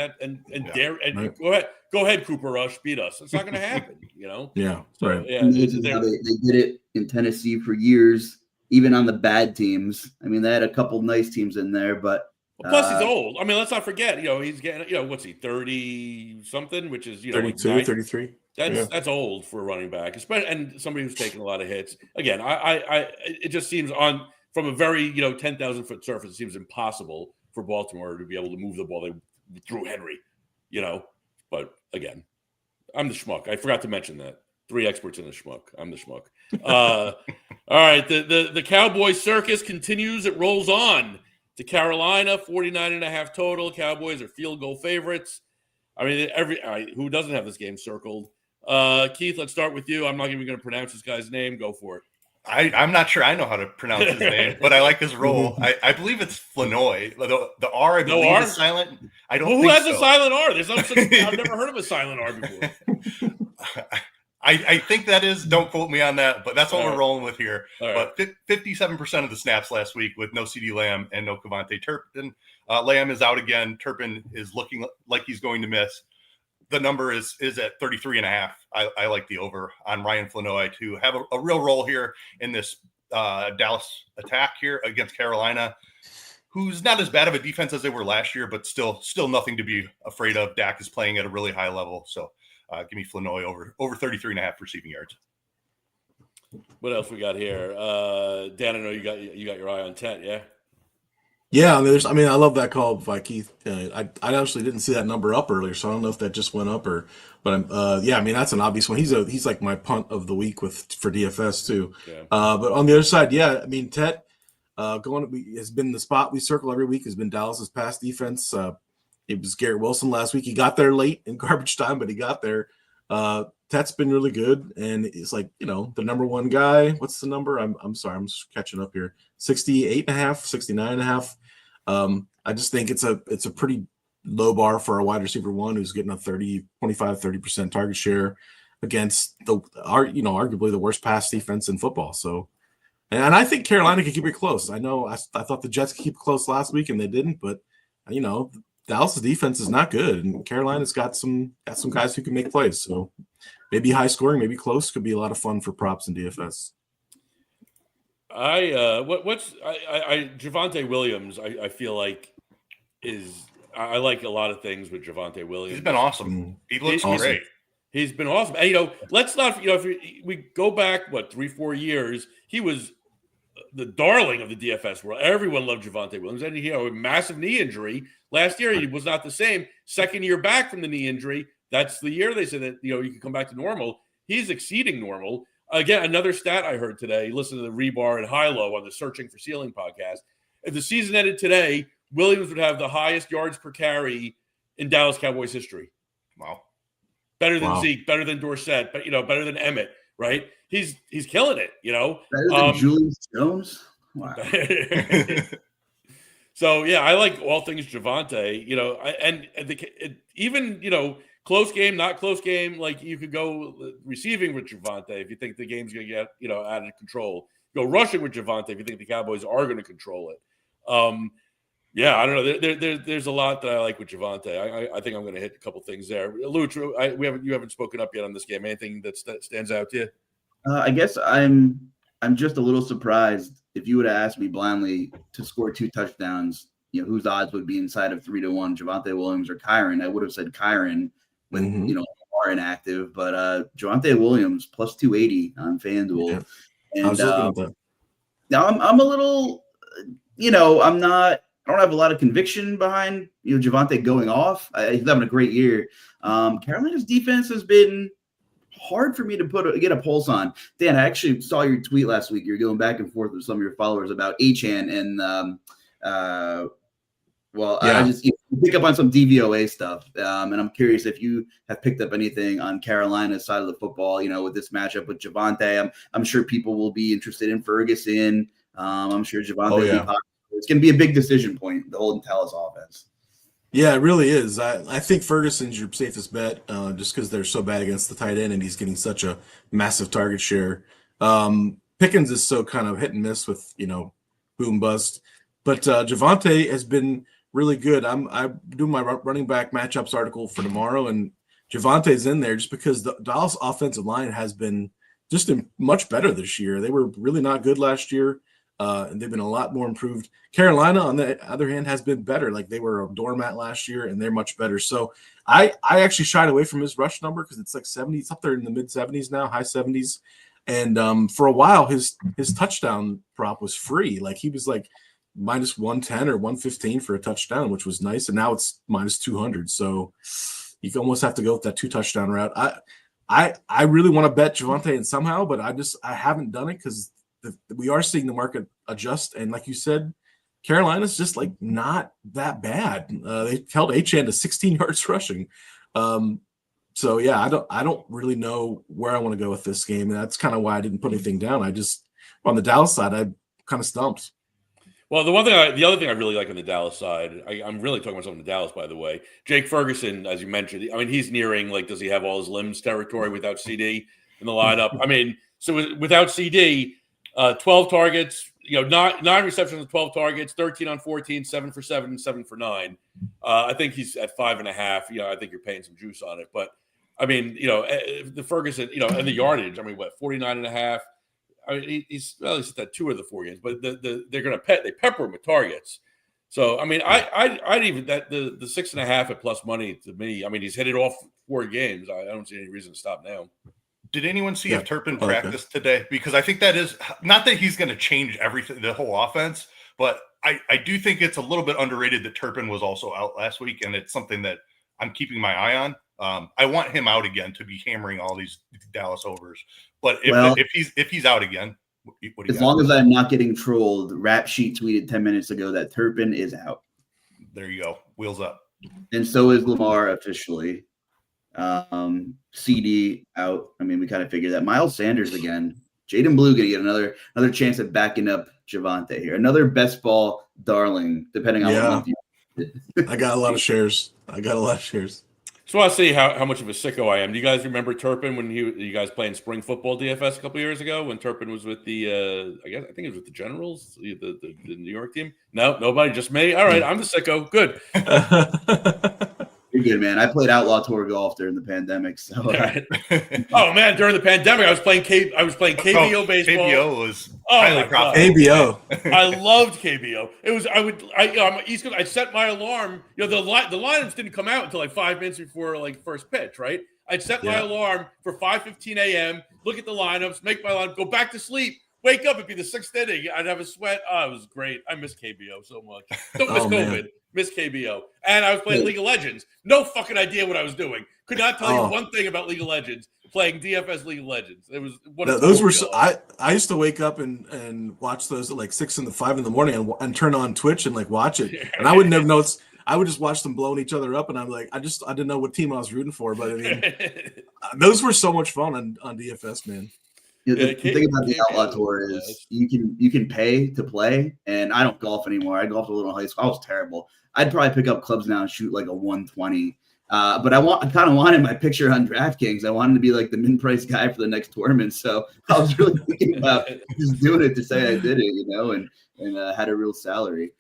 S1: go ahead, Cooper Rush, beat us. It's not going to happen,
S2: Yeah, right.
S4: Yeah, they did it in Tennessee for years, even on the bad teams. I mean, they had a couple nice teams in there, but.
S1: Plus, he's old. I mean, let's not forget, he's getting, what's he, 30 something, which is,
S2: 32,
S1: like
S2: 33.
S1: That's old for a running back, especially, and somebody who's taking a lot of hits. Again, it just seems from a very, 10,000-foot surface, it seems impossible for Baltimore to be able to move the ball through Henry, But again, I'm the schmuck. I forgot to mention that. 3 experts in the schmuck. I'm the schmuck. All right, the Cowboy circus continues. It rolls on. To Carolina, 49.5 total. Cowboys are field goal favorites. I mean, who doesn't have this game circled? Keith, let's start with you. I'm not even going to pronounce this guy's name. Go for it.
S3: I'm not sure I know how to pronounce his name, but I like his role. I believe it's Flanoy. The R, I believe, is silent. I don't.
S1: Who has a silent R? There's no such. I've never heard of a silent R before.
S3: I think that is. Don't quote me on that, but that's what we're rolling with here. But 57% of the snaps last week with no CeeDee Lamb and no Kevontae Turpin. Lamb is out again. Turpin is looking like he's going to miss. The number is at 33.5. I like the over on Ryan Flanoy to have a real role here in this Dallas attack here against Carolina, who's not as bad of a defense as they were last year, but still nothing to be afraid of. Dak is playing at a really high level, so give me Flanoy over 33.5 receiving yards.
S1: What else we got here? Dan, I know you got your eye on Tet, yeah?
S2: Yeah, I love that call by Keith. I actually didn't see that number up earlier, so I don't know if that just went up but that's an obvious one. He's like my punt of the week for DFS too. Yeah. But on the other side, Tet has been the spot we circle every week. Has been Dallas's pass defense. It was Garrett Wilson last week. He got there late in garbage time, but he got there. Tet's been really good, and it's like the number one guy. What's the number? I'm sorry, I'm just catching up here. 68.5, 69.5. I just think it's a pretty low bar for a wide receiver one who's getting a 30% target share against arguably the worst pass defense in football. So, and I think Carolina can keep it close. I know I thought the Jets could keep it close last week and they didn't, but Dallas' defense is not good, and Carolina's got some guys who can make plays. So maybe high scoring, maybe close, could be a lot of fun for props and DFS.
S1: Javonte Williams. I feel like I like a lot of things with Javonte Williams.
S3: He's been awesome. He looks
S2: Awesome.
S3: great.
S1: He's been awesome. And, let's not, if we go back, 3-4 years, he was the darling of the DFS world. Everyone loved Javonte Williams. And a massive knee injury. Last year, he was not the same. Second year back from the knee injury, that's the year they said that, you can come back to normal. He's exceeding normal. Again, another stat I heard today, listen to the Rebar and High-Low on the Searching for Ceiling podcast. If the season ended today, Williams would have the highest yards per carry in Dallas Cowboys history.
S3: Wow.
S1: Better than Zeke, better than Dorsett, but better than Emmett, right? He's killing it,
S4: Better than Julius Jones. Wow.
S1: So yeah, I like all things Javonte. Even close game, not close game. Like you could go receiving with Javonte if you think the game's going to get out of control. Go rushing with Javonte if you think the Cowboys are going to control it. Yeah, I don't know. There's a lot that I like with Javonte. I think I'm going to hit a couple things there. Luch, you haven't spoken up yet on this game. Anything that stands out to you?
S4: I guess I'm just a little surprised if you would have asked me blindly to score 2 touchdowns. Whose odds would be inside of 3-1, Javonte Williams or Kyren? I would have said Kyren with Lamar inactive, but Javonte Williams plus 280 on FanDuel.
S2: Yeah.
S4: And
S2: I was looking at that.
S4: now I'm a little, I don't have a lot of conviction behind Javonte going off. He's having a great year. Carolina's defense has been hard for me to get a pulse on. Dan, I actually saw your tweet last week. You're going back and forth with some of your followers about Achane and I just pick up on some DVOA stuff, and I'm curious if you have picked up anything on Carolina's side of the football. With this matchup with Javonte, I'm sure people will be interested in Ferguson. I'm sure Javonte will be popular. It's going to be a big decision point, the whole Dallas offense.
S2: Yeah, it really is. I think Ferguson's your safest bet just because they're so bad against the tight end and he's getting such a massive target share. Pickens is so kind of hit and miss with, boom bust. But Javonte has been really good. I'm doing my running back matchups article for tomorrow, and Javante's in there just because the Dallas offensive line has been just much better this year. They were really not good last year. And they've been a lot more improved. Carolina, on the other hand, has been better. Like they were a doormat last year, and they're much better. So I actually shied away from his rush number because it's like 70. It's up there in the mid 70s now, high 70s. And for a while, his touchdown prop was free. Like he was like minus 110 or 115 for a touchdown, which was nice. And now it's minus 200. So you almost have to go with that 2 touchdown route. I really want to bet Javonte in somehow, but I haven't done it because we are seeing the market adjust, and like you said, Carolina's just like not that bad. They held Achane to 16 yards rushing. So yeah, I don't really know where I want to go with this game, and that's kind of why I didn't put anything down. I just on the Dallas side, I kind of stumped.
S1: Well, the other thing I really like on the Dallas side, I'm really talking about something to Dallas, by the way. Jake Ferguson, as you mentioned, he's nearing does he have all his limbs territory without CD in the lineup? So without CD. 12 targets, 9 receptions, 12 targets, 13 on 14, 7 for 7, and 7 for 9. I think he's at 5.5. I think you're paying some juice on it. But the Ferguson, and the yardage. 49.5. He's at 2 of the 4 games, but they're going to they pepper him with targets. So I'd even that the 6.5 at plus money to me. He's hit it off 4 games. I don't see any reason to stop now.
S3: Did anyone see if Turpin practiced today? Because I think that is not that he's going to change everything, the whole offense, but I do think it's a little bit underrated that Turpin was also out last week, and it's something that I'm keeping my eye on. I want him out again to be hammering all these Dallas overs. But if he's out again, what do you
S4: as long as I'm not getting trolled, Rap Sheet tweeted 10 minutes ago that Turpin is out.
S3: There you go, wheels up.
S4: And so is Lamar officially. CD out. We kind of figured that. Miles Sanders again. Jaden Blue gonna get another chance at backing up Javonte here. Another best ball darling, depending on what month you.
S2: I got a lot of shares.
S1: So I see how much of a sicko I am. Do you guys remember Turpin when you guys playing spring football DFS a couple years ago when Turpin was with the I think it was with the Generals, the New York team? No, nobody, just me. All right, I'm the sicko. Good.
S4: You're good, man. I played Outlaw Tour golf during the pandemic, so
S1: Oh man, during the pandemic, I was playing KBO baseball.
S3: KBO was
S1: Oh,
S3: highly
S1: my God.
S3: profitable.
S2: KBO.
S1: I loved KBO. It was I'm East Coast. I set my alarm. The lineups didn't come out until like 5 minutes before like first pitch, right? I'd set my alarm for 5:15 a.m. Look at the lineups, make my lineup, go back to sleep. Wake up, it'd be the 6th inning. I'd have a sweat. Oh, it was great. I miss KBO so much. Don't miss COVID.
S2: Man.
S1: Miss KBO. And I was playing League of Legends. No fucking idea what I was doing. Could not tell you one thing about League of Legends. Playing DFS League of Legends. It was
S2: those were. I used to wake up and watch those at like 6 and 5 in the morning and turn on Twitch and like watch it. And I would never know I would just watch them blowing each other up, and I'm like, I didn't know what team I was rooting for, but I mean, those were so much fun on DFS, man.
S4: The thing about the Outlaw Tour is you can pay to play, and I don't golf anymore. I golfed a little in high school. I was terrible. I'd probably pick up clubs now and shoot like a 120. But I kind of wanted my picture on DraftKings. I wanted to be like the min-price guy for the next tournament. So I was really thinking about just doing it to say I did it, and had a real salary.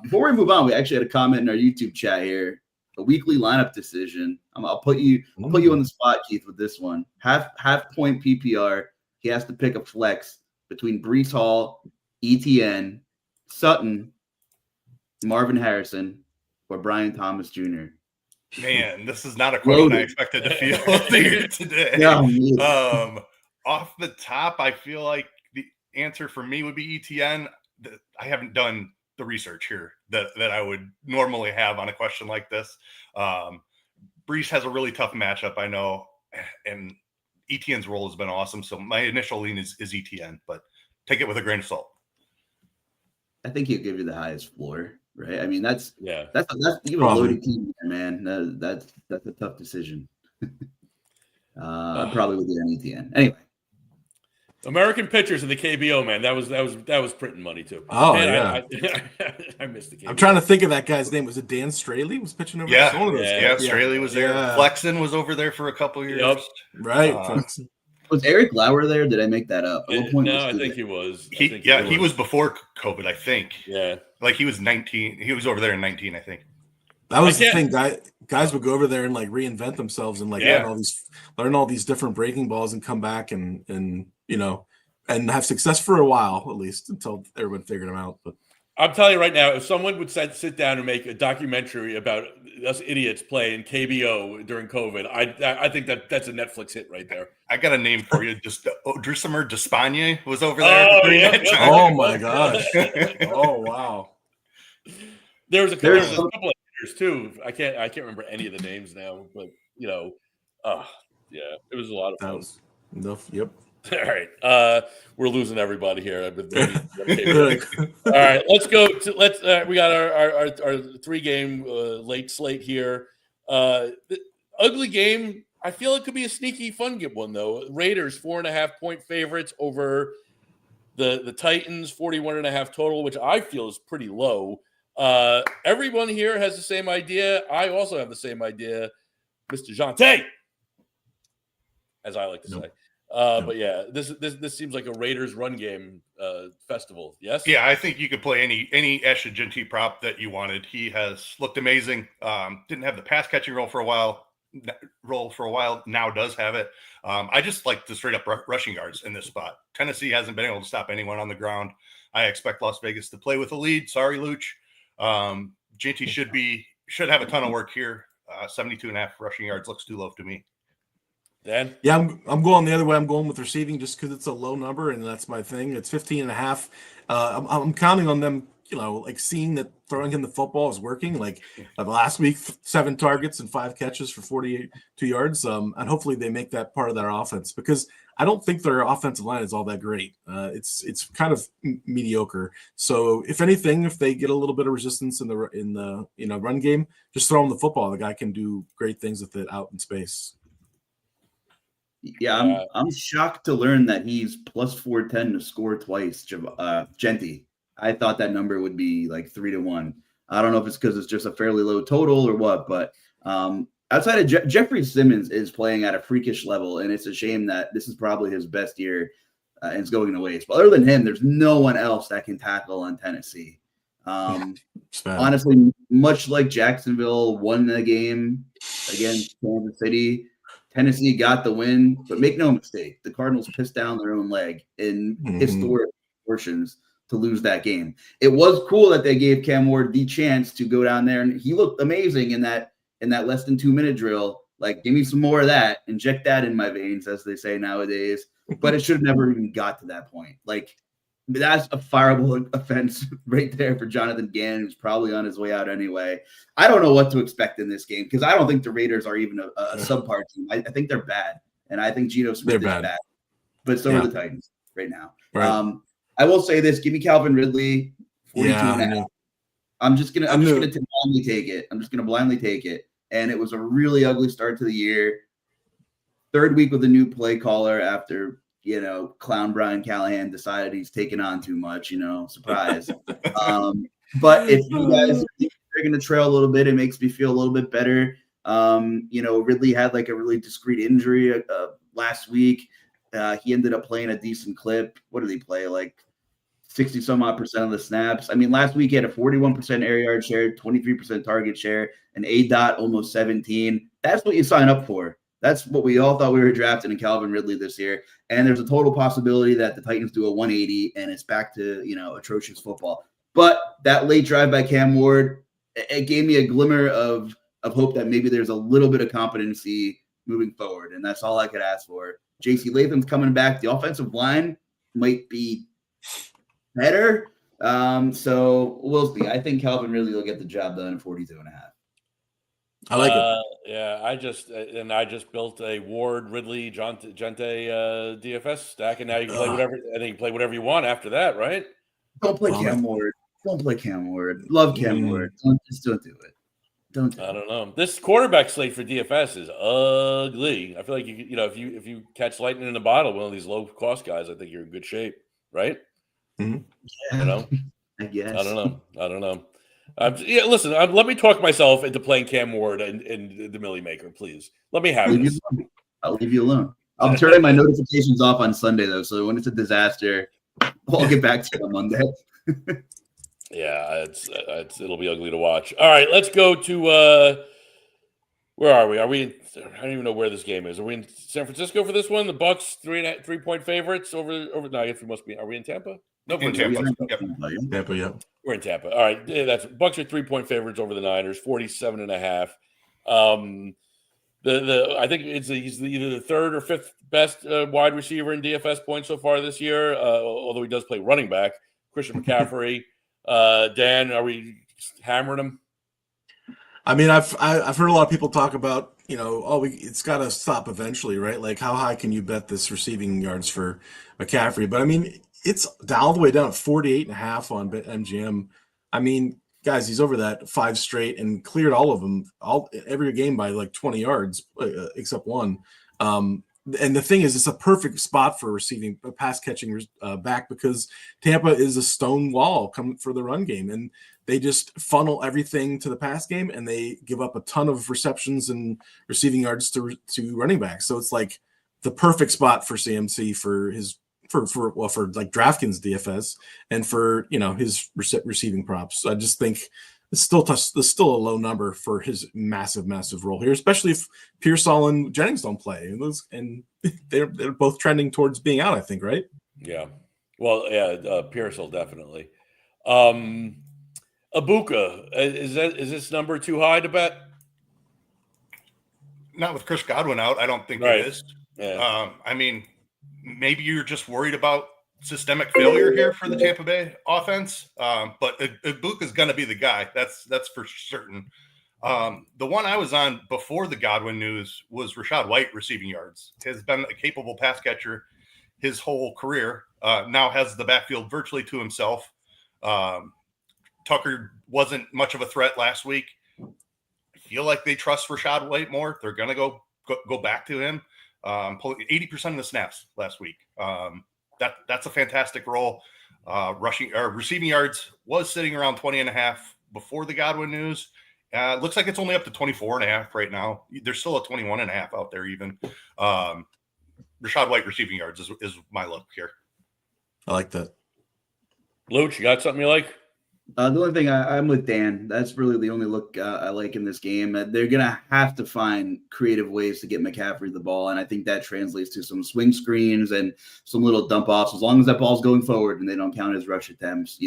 S4: Before we move on, we actually had a comment in our YouTube chat here. A weekly lineup decision. I'll put you on the spot, Keith, with this one. Half point PPR. He has to pick a flex between Breece Hall, ETN, Sutton, Marvin Harrison, or Brian Thomas Jr.
S3: Man, this is not a question I expected to field here today.
S4: Yeah,
S3: off the top, I feel like the answer for me would be ETN. I haven't done the research here that I would normally have on a question like this. Breece has a really tough matchup, I know, and ETN's role has been awesome. So my initial lean is ETN, but take it with a grain of salt.
S4: I think he'll give you the highest floor, right? I mean, that's even a
S2: Probably.
S4: loaded team, man. That's a tough decision. Probably with the ETN. Anyway,
S1: American pitchers in the KBO, man. That was printing money too.
S2: Oh,
S1: man, I missed the KBO.
S2: I'm trying to think of that guy's name. Was it Dan Straley was pitching over there?
S3: Yeah,
S2: One of those guys.
S3: yeah. Straley was there.
S2: Yeah.
S3: Flexen was over there for a couple years.
S1: Yep.
S2: Right.
S4: was Eric Lauer there? Did I make that up? At what point
S1: No,
S4: was
S1: I think he was.
S3: He was before COVID, I think.
S1: Yeah.
S3: Like he was 19. He was over there in 19, I think.
S2: That was the thing. Guys would go over there and like reinvent themselves and like learn all these different breaking balls and come back and have success for a while, at least until everyone figured them out. But
S1: I'm telling you right now, if someone would sit down and make a documentary about us idiots playing KBO during COVID, I think that's a Netflix hit right there.
S3: I got a name for you. Just Drusimer Despagne was over there.
S2: Oh my gosh! Oh wow!
S1: There was a couple of hitters too. I can't remember any of the names now, but it was a lot of fun.
S2: Yep.
S1: All right, we're losing everybody here. All right, let's go. We got our 3-game late slate here. The ugly game. I feel it could be a sneaky, fun one though. Raiders 4.5-point favorites over the Titans, 41.5 total, which I feel is pretty low. Everyone here has the same idea. I also have the same idea, Mr. Jante, as I like to say. But yeah, this seems like a Raiders run game festival. Yes.
S3: Yeah, I think you could play any Ashton Genty prop that you wanted. He has looked amazing. Didn't have the pass catching role for a while. Now does have it. I just like the straight up rushing yards in this spot. Tennessee hasn't been able to stop anyone on the ground. I expect Las Vegas to play with a lead. Sorry, Luch. Genty should have a ton of work here. 72.5 rushing yards looks too low to me.
S1: Dan?
S2: Yeah, I'm going the other way. I'm going with receiving just because it's a low number, and that's my thing. It's 15.5. I'm counting on them, like seeing that throwing him the football is working. Like last week, 7 targets and 5 catches for 42 yards. And hopefully they make that part of their offense because I don't think their offensive line is all that great. It's kind of mediocre. So if anything, if they get a little bit of resistance in the run game, just throw him the football. The guy can do great things with it out in space.
S4: Yeah, I'm shocked to learn that he's plus 410 to score twice. Genty, I thought that number would be like 3-1. I don't know if it's because it's just a fairly low total or what, but outside of Jeffrey Simmons is playing at a freakish level, and it's a shame that this is probably his best year and it's going to waste. But other than him, there's no one else that can tackle on Tennessee.
S2: It's bad.
S4: Honestly, much like Jacksonville won the game against Kansas City, Tennessee got the win. But make no mistake, the Cardinals pissed down their own leg in historic proportions to lose that game. It was cool that they gave Cam Ward the chance to go down there, and he looked amazing in that less than 2-minute drill. Like, give me some more of that, inject that in my veins, as they say nowadays. But it should have never even got to that point. Like, that's a fireable offense right there for Jonathan Gannon, who's probably on his way out anyway. I don't know what to expect in this game because I don't think the Raiders are even a subpar team. I think they're bad, and I think Geno Smith is bad. But so are the Titans right now. Right. I will say this: give me Calvin Ridley, 42.5. I'm just gonna blindly take it. I'm just gonna blindly take it. And it was a really ugly start to the year. Third week with a new play caller after Clown Brian Callahan decided he's taken on too much, surprise. But if you guys are going to trail a little bit, it makes me feel a little bit better. Ridley had like a really discreet injury last week. He ended up playing a decent clip. What did he play? Like 60 some odd % of the snaps. I mean, last week he had a 41% air yard share, 23% target share, an ADOT almost 17. That's what you sign up for. That's what we all thought we were drafting in Calvin Ridley this year. And there's a total possibility that the Titans do a 180 and it's back to, atrocious football. But that late drive by Cam Ward, it gave me a glimmer of hope that maybe there's a little bit of competency moving forward. And that's all I could ask for. J.C. Latham's coming back. The offensive line might be better. So we'll see. I think Calvin Ridley will get the job done at 42.5.
S2: I like it.
S1: Yeah, I just built a Ward Ridley Gente DFS stack, and now you can play whatever. I think you can play whatever you want after that, right?
S4: Don't play Cam Ward. Don't play Cam Ward. Love Cam Ward. Don't do it.
S1: I don't know. This quarterback slate for DFS is ugly. I feel like if you catch lightning in a bottle, one of these low cost guys, I think you're in good shape, right?
S2: Mm-hmm.
S4: Yeah, I guess.
S1: I don't know. Listen, let me talk myself into playing Cam Ward and the Millie Maker, please. Let me have this.
S4: I'll leave you alone. I'm turning my notifications off on Sunday, though, so when it's a disaster, I'll get back to it on Monday.
S1: Yeah, it'll be ugly to watch. All right, let's go to where are we? Are we in, I don't even know where this game is. Are we in San Francisco for this one? The Bucks 3.5 points over. No, I guess we must be. Are we in Tampa? No,
S3: in Tampa.
S2: Tampa, yeah.
S1: We're in Tampa. All right, that's Bucks are 3-point favorites over the Niners, 47.5. I think he's either the third or fifth best wide receiver in DFS points so far this year. Although he does play running back. Christian McCaffrey. Dan, are we hammering him?
S2: I mean, I've heard a lot of people talk about, it's got to stop eventually, right? Like, how high can you bet this receiving yards for McCaffrey? But I mean, it's all the way down at 48.5 on MGM. I mean, guys, he's over that 5 straight and cleared all of them, every game by like 20 yards, except one. And the thing is, it's a perfect spot for receiving a pass catching back because Tampa is a stone wall coming for the run game, and they just funnel everything to the pass game, and they give up a ton of receptions and receiving yards to running backs. So it's like the perfect spot for CMC for like DraftKings DFS and for his receiving props. So I just think it's still a low number for his massive role here, especially if Pearsall and Jennings don't play, and they're both trending towards being out. I think, right?
S1: Yeah. Well, yeah, Pearsall definitely. Ibuka, is this number too high to bet?
S3: Not with Chris Godwin out. I don't think
S1: Right.
S3: it is.
S1: Yeah.
S3: I mean, maybe you're just worried about systemic failure here for the Tampa Bay offense. But Ibuka's going to be the guy. That's for certain. The one I was on before the Godwin news was Rachaad White receiving yards. Has been a capable pass catcher his whole career. Now has the backfield virtually to himself. Tucker wasn't much of a threat last week. I feel like they trust Rachaad White more. They're going to go back to him. 80% of the snaps last week. That's a fantastic role. Rushing or receiving yards was sitting around 20.5 before the Godwin news. Looks like it's only up to 24.5 right now. There's still a 21.5 out there even. Rachaad White receiving yards is my look here.
S2: I like that.
S1: Luch, you got something you like?
S4: The only thing I'm with Dan. That's really the only look I like in this game. They're gonna have to find creative ways to get McCaffrey the ball, and I think that translates to some swing screens and some little dump offs. As long as that ball's going forward and they don't count as rush attempts,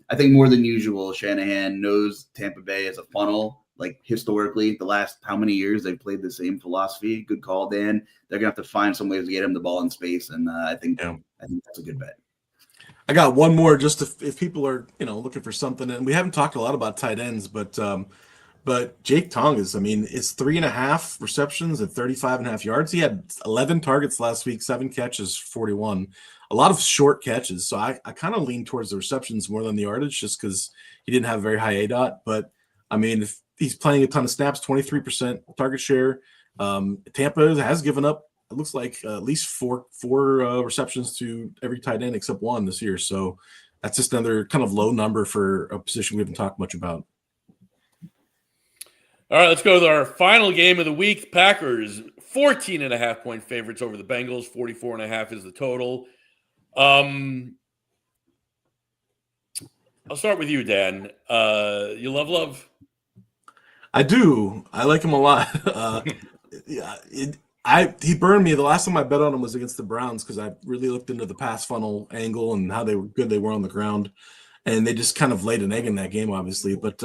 S4: I think more than usual, Shanahan knows Tampa Bay as a funnel. Like historically, the last how many years they've played the same philosophy. Good call, Dan. They're gonna have to find some ways to get him the ball in space, and I think that's a good bet.
S2: I got one more just if people are, looking for something. And we haven't talked a lot about tight ends, but Jake Tongas, it's 3.5 receptions and 35.5 yards. He had 11 targets last week, 7 catches, 41. A lot of short catches. So I kind of lean towards the receptions more than the yardage just because he didn't have a very high ADOT. But, if he's playing a ton of snaps, 23% target share. Tampa has given up, it looks like at least four receptions to every tight end except one this year. So that's just another kind of low number for a position we haven't talked much about.
S1: All right, let's go to our final game of the week. Packers, 14.5-point favorites over the Bengals. 44.5 is the total. I'll start with you, Dan. You love Love?
S2: I do. I like him a lot. He burned me. The last time I bet on him was against the Browns because I really looked into the pass funnel angle and how good they were on the ground, and they just kind of laid an egg in that game, obviously. But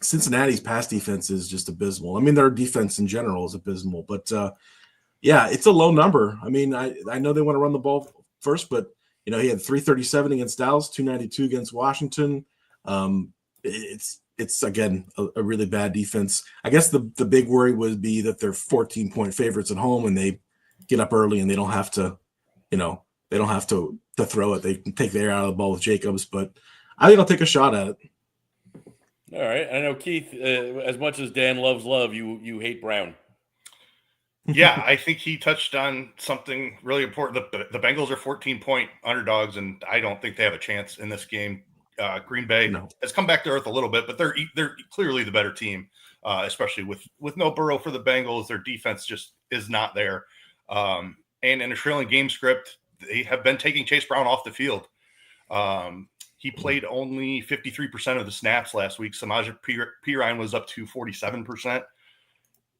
S2: Cincinnati's pass defense is just abysmal. Their defense in general is abysmal. But it's a low number. I know they want to run the ball first, but he had 337 against Dallas, 292 against Washington. It's again a really bad defense. I guess the big worry would be that they're 14-point favorites at home and they get up early and they don't have to, to throw it. They can take the air out of the ball with Jacobs, but I think I'll take a shot at it.
S1: All right. I know Keith, as much as Dan loves Love, you hate Brown.
S3: Yeah, I think he touched on something really important. The Bengals are 14-point underdogs, and I don't think they have a chance in this game. Green Bay has come back to earth a little bit, but they're clearly the better team, especially with no Burrow for the Bengals. Their defense just is not there. And in a trailing game script, they have been taking Chase Brown off the field. He played only 53% of the snaps last week. Samaje Perine was up to 47%.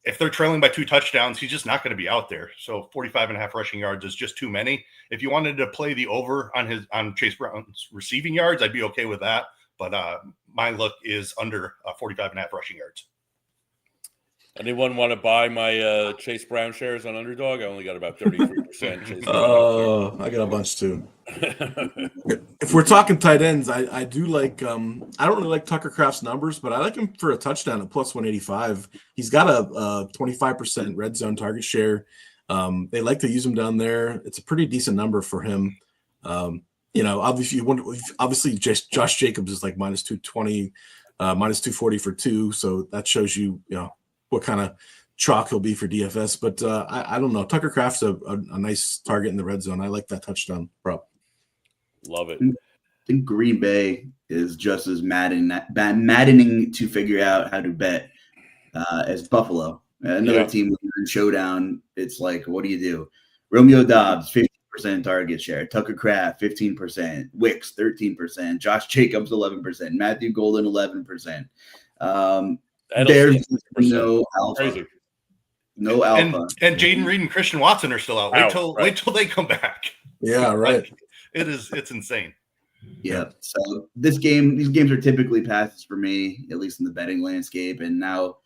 S3: If they're trailing by 2 touchdowns, he's just not going to be out there. So 45.5 rushing yards is just too many. If you wanted to play the over on Chase Brown's receiving yards, I'd be okay with that. But my look is under 45.5 rushing yards.
S1: Anyone want to buy my Chase Brown shares on Underdog? I only got about 33% Chase Brown.
S2: Oh, I got a bunch too. If we're talking tight ends, I do like I don't really like Tucker Kraft's numbers, but I like him for a touchdown at plus 185. He's got a 25% red zone target share. They like to use him down there. It's a pretty decent number for him. Obviously Josh Jacobs is like minus 220, minus 240 for 2. So that shows you, what kind of chalk he'll be for DFS. But I don't know. Tucker Kraft's a nice target in the red zone. I like that touchdown prop.
S1: Love it.
S4: I think Green Bay is just as maddening to figure out how to bet as Buffalo. Another team in showdown. It's like, what do you do? Romeo Dobbs, 50% target share. Tucker Kraft, 15%. Wicks, 13%. Josh Jacobs, 11%. Matthew Golden, 11%. There's no alpha.
S1: Crazy.
S4: No alpha.
S3: And Jaden Reed and Christian Watson are still out. Wait till they come back.
S2: Yeah, right.
S3: It's insane.
S4: Yeah. So these games are typically passes for me, at least in the betting landscape. And now,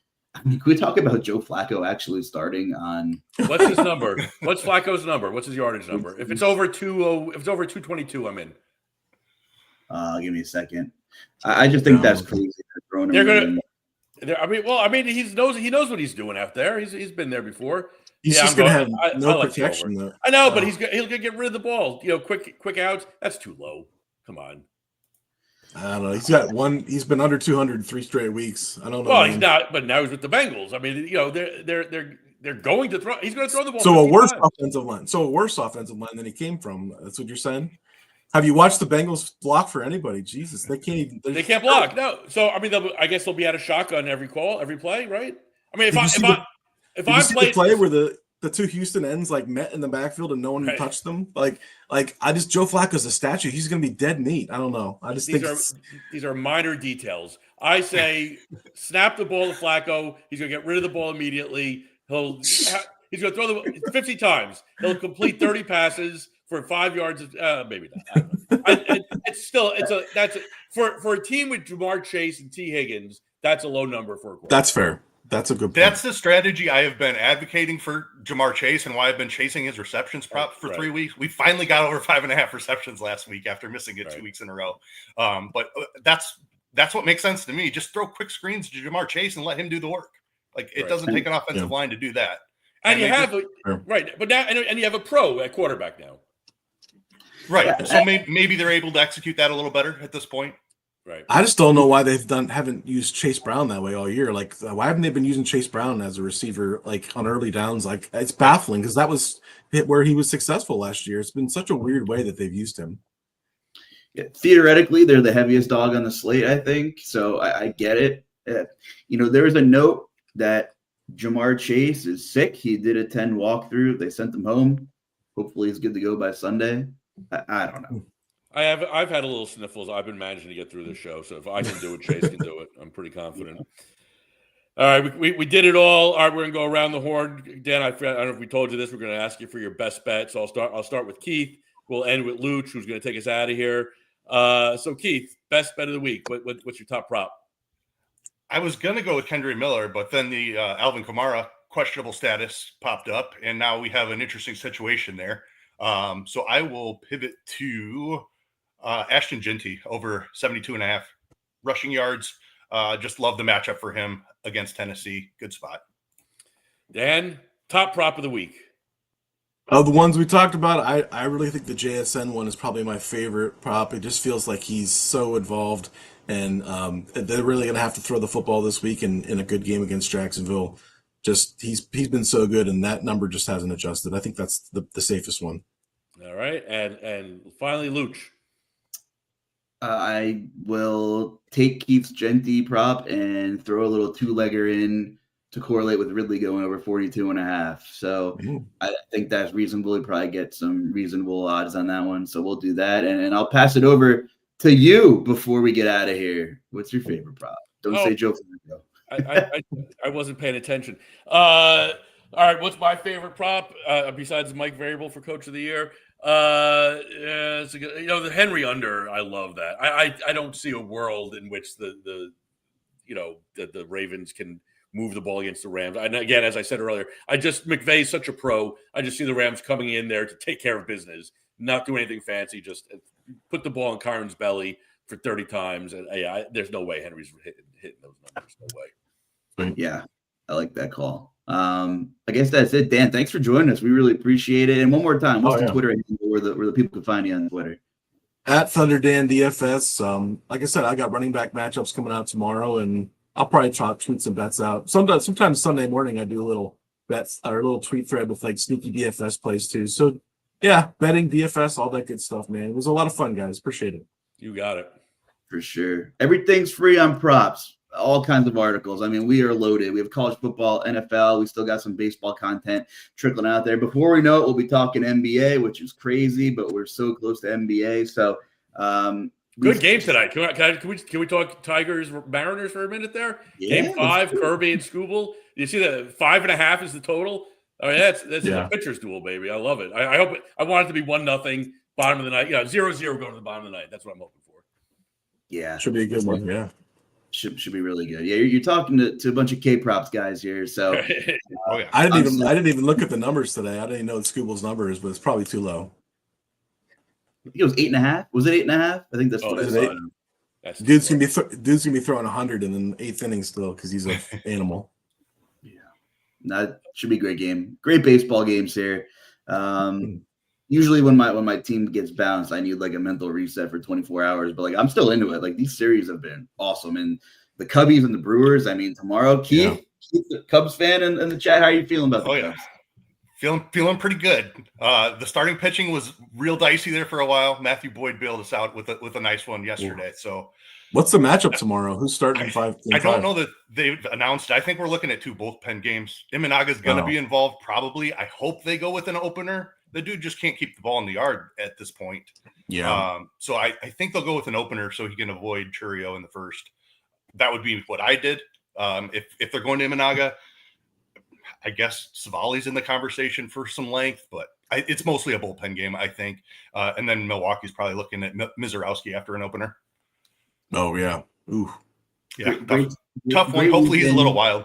S4: can we talk about Joe Flacco actually starting on?
S1: What's his number? What's Flacco's number? What's his yardage number? If it's over 222, I'm in.
S4: Give me a second. I just think that's crazy.
S1: They're gonna. He knows what he's doing out there. He's been there before.
S2: He's just going to have no protection, though.
S1: I know, but he'll get rid of the ball. Quick outs. That's too low. Come on.
S2: I don't know. He's got one. He's been under 200 3 straight weeks. I don't know.
S1: Well, he's not. But now he's with the Bengals. They're going to throw. He's going to throw the ball.
S2: So a worse offensive line than he came from. That's what you're saying. Have you watched the Bengals block for anybody? Jesus, they can't even.
S1: They can't block. No. So I guess they'll be out of shotgun every play, right? If I
S2: play where the the two Houston ends like met in the backfield and no one
S1: Right.
S2: touched them. Like Joe Flacco's a statue. He's gonna be dead meat. I don't know. I just think
S1: These are minor details. I say snap the ball to Flacco. He's going to get rid of the ball immediately. He's going to throw the 50 times. He'll complete 30 passes for 5 yards. Maybe not. I don't know. For a team with Jamar Chase and T. Higgins, that's a low number for a quarterback.
S2: that's fair. That's a good point.
S3: That's the strategy I have been advocating for Jamar Chase and why I've been chasing his receptions prop for 3 weeks. We finally got over 5.5 receptions last week after missing it 2 weeks in a row. But that's what makes sense to me. Just throw quick screens to Jamar Chase and let him do the work. Like it doesn't take an offensive line to do that.
S1: And you have but now and you have a pro at quarterback now.
S3: Right. Yeah. So maybe they're able to execute that a little better at this point.
S1: Right.
S2: I just don't know why haven't used Chase Brown that way all year. Like, why haven't they been using Chase Brown as a receiver, like on early downs? Like, it's baffling because that was where he was successful last year. It's been such a weird way that they've used him.
S4: Yeah, theoretically, they're the heaviest dog on the slate, I think. So I get it. There was a note that Jamar Chase is sick. He did a 10 walkthrough. They sent him home. Hopefully, he's good to go by Sunday. I don't know.
S1: I've had a little sniffles. I've been managing to get through the show, so if I can do it, Chase can do it. I'm pretty confident. All right, we did it all. All right, we're gonna go around the horn. Dan, I don't know if we told you this. We're gonna ask you for your best bet. So I'll start with Keith. We'll end with Luch, who's gonna take us out of here. So Keith, best bet of the week. What's your top prop?
S3: I was gonna go with Kendre Miller, but then the Alvin Kamara questionable status popped up, and now we have an interesting situation there. So I will pivot to Ashton Jeanty over 72.5 rushing yards. Just love the matchup for him against Tennessee. Good spot.
S1: Dan, top prop of the week.
S2: Of the ones we talked about, I really think the JSN one is probably my favorite prop. It just feels like he's so involved, and they're really going to have to throw the football this week in a good game against Jacksonville. Just he's been so good, and that number just hasn't adjusted. I think that's the safest one.
S1: All right, and finally, Luch.
S4: I will take Keith's Jeanty prop and throw a little two-legger in to correlate with Ridley going over 42.5. So I think that's reasonable. We probably get some reasonable odds on that one. So we'll do that. And I'll pass it over to you before we get out of here. What's your favorite prop? Don't say Joe Flacco.
S1: I wasn't paying attention. All right, what's my favorite prop besides Mike Variable for Coach of the Year? The Henry under. I love that. I don't see a world in which the Ravens can move the ball against the Rams. And again, as I said earlier, McVay's such a pro. I just see the Rams coming in there to take care of business, not do anything fancy, just put the ball in Kyron's belly for 30 times. And there's no way Henry's hitting those numbers. No way.
S4: Yeah, I like that call. I guess that's it. Dan, thanks for joining us. We really appreciate it. And one more time, what's the Twitter handle where the people can find you on Twitter?
S2: At ThunderDan DFS. Like I said, I got running back matchups coming out tomorrow, and I'll probably tweet some bets out. Sometimes Sunday morning I do a little bets or a little tweet thread with like sneaky DFS plays too. So yeah, betting, DFS, all that good stuff, man. It was a lot of fun, guys. Appreciate it.
S1: You got it.
S4: For sure. Everything's free on props. All kinds of articles. I mean, we are loaded. We have college football, NFL. We still got some baseball content trickling out there. Before we know it, we'll be talking NBA, which is crazy, but we're so close to NBA. So,
S1: good game tonight. Can we talk Tigers Mariners for a minute there?
S4: Yeah,
S1: Game 5, Kirby and Skubal. You see that 5.5 is the total. Oh, yeah, that's a pitcher's duel, baby. I love it. I hope it. I want it to be 1-0, bottom of the night. 0-0 going to the bottom of the night. That's what I'm hoping for.
S4: Yeah,
S2: should be a good one. Yeah.
S4: Should be really good. Yeah, you're talking to a bunch of K-props guys here. So
S2: I didn't even look at the numbers today. I didn't even know the Skubal's numbers, but it's probably too low.
S4: I think it was 8.5. Was it 8.5? I think that's what I saw.
S2: Dude's gonna be throwing 100 in the 8th inning still because he's an animal.
S4: Yeah, that should be a great game. Great baseball games here. Usually when my team gets bounced, I need like a mental reset for 24 hours. But like I'm still into it. Like these series have been awesome. And the Cubbies and the Brewers. I mean, tomorrow, Keith, the Cubs fan in the chat. How are you feeling about the Cubs?
S3: Feeling pretty good. The starting pitching was real dicey there for a while. Matthew Boyd bailed us out with a nice one yesterday. So
S2: what's the matchup tomorrow? Who's starting five?
S3: I don't know that they've announced. I think we're looking at 2 bullpen games. Imanaga's going to be involved probably. I hope they go with an opener. The dude just can't keep the ball in the yard at this point.
S2: Yeah.
S3: So I think they'll go with an opener so he can avoid Churio in the first. That would be what I did. If they're going to Imanaga, I guess Savali's in the conversation for some length, but it's mostly a bullpen game, I think. And then Milwaukee's probably looking at Mizorowski after an opener.
S2: Oh, yeah. Ooh.
S3: Yeah, tough one. Hopefully he's a little wild.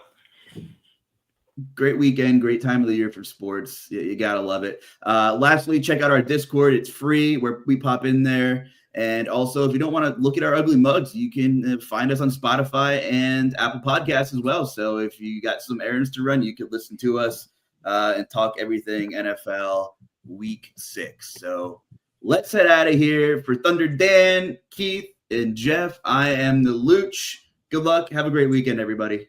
S4: Great weekend, great time of the year for sports. You gotta love it. Lastly, check out our Discord. It's free where we pop in there. And also, if you don't want to look at our ugly mugs, you can find us on Spotify and Apple Podcasts as well. So if you got some errands to run, you could listen to us and talk everything NFL Week 6. So let's head out of here. For Thunder Dan, Keith, and Jeff, I am the Luch. Good luck. Have a great weekend, everybody.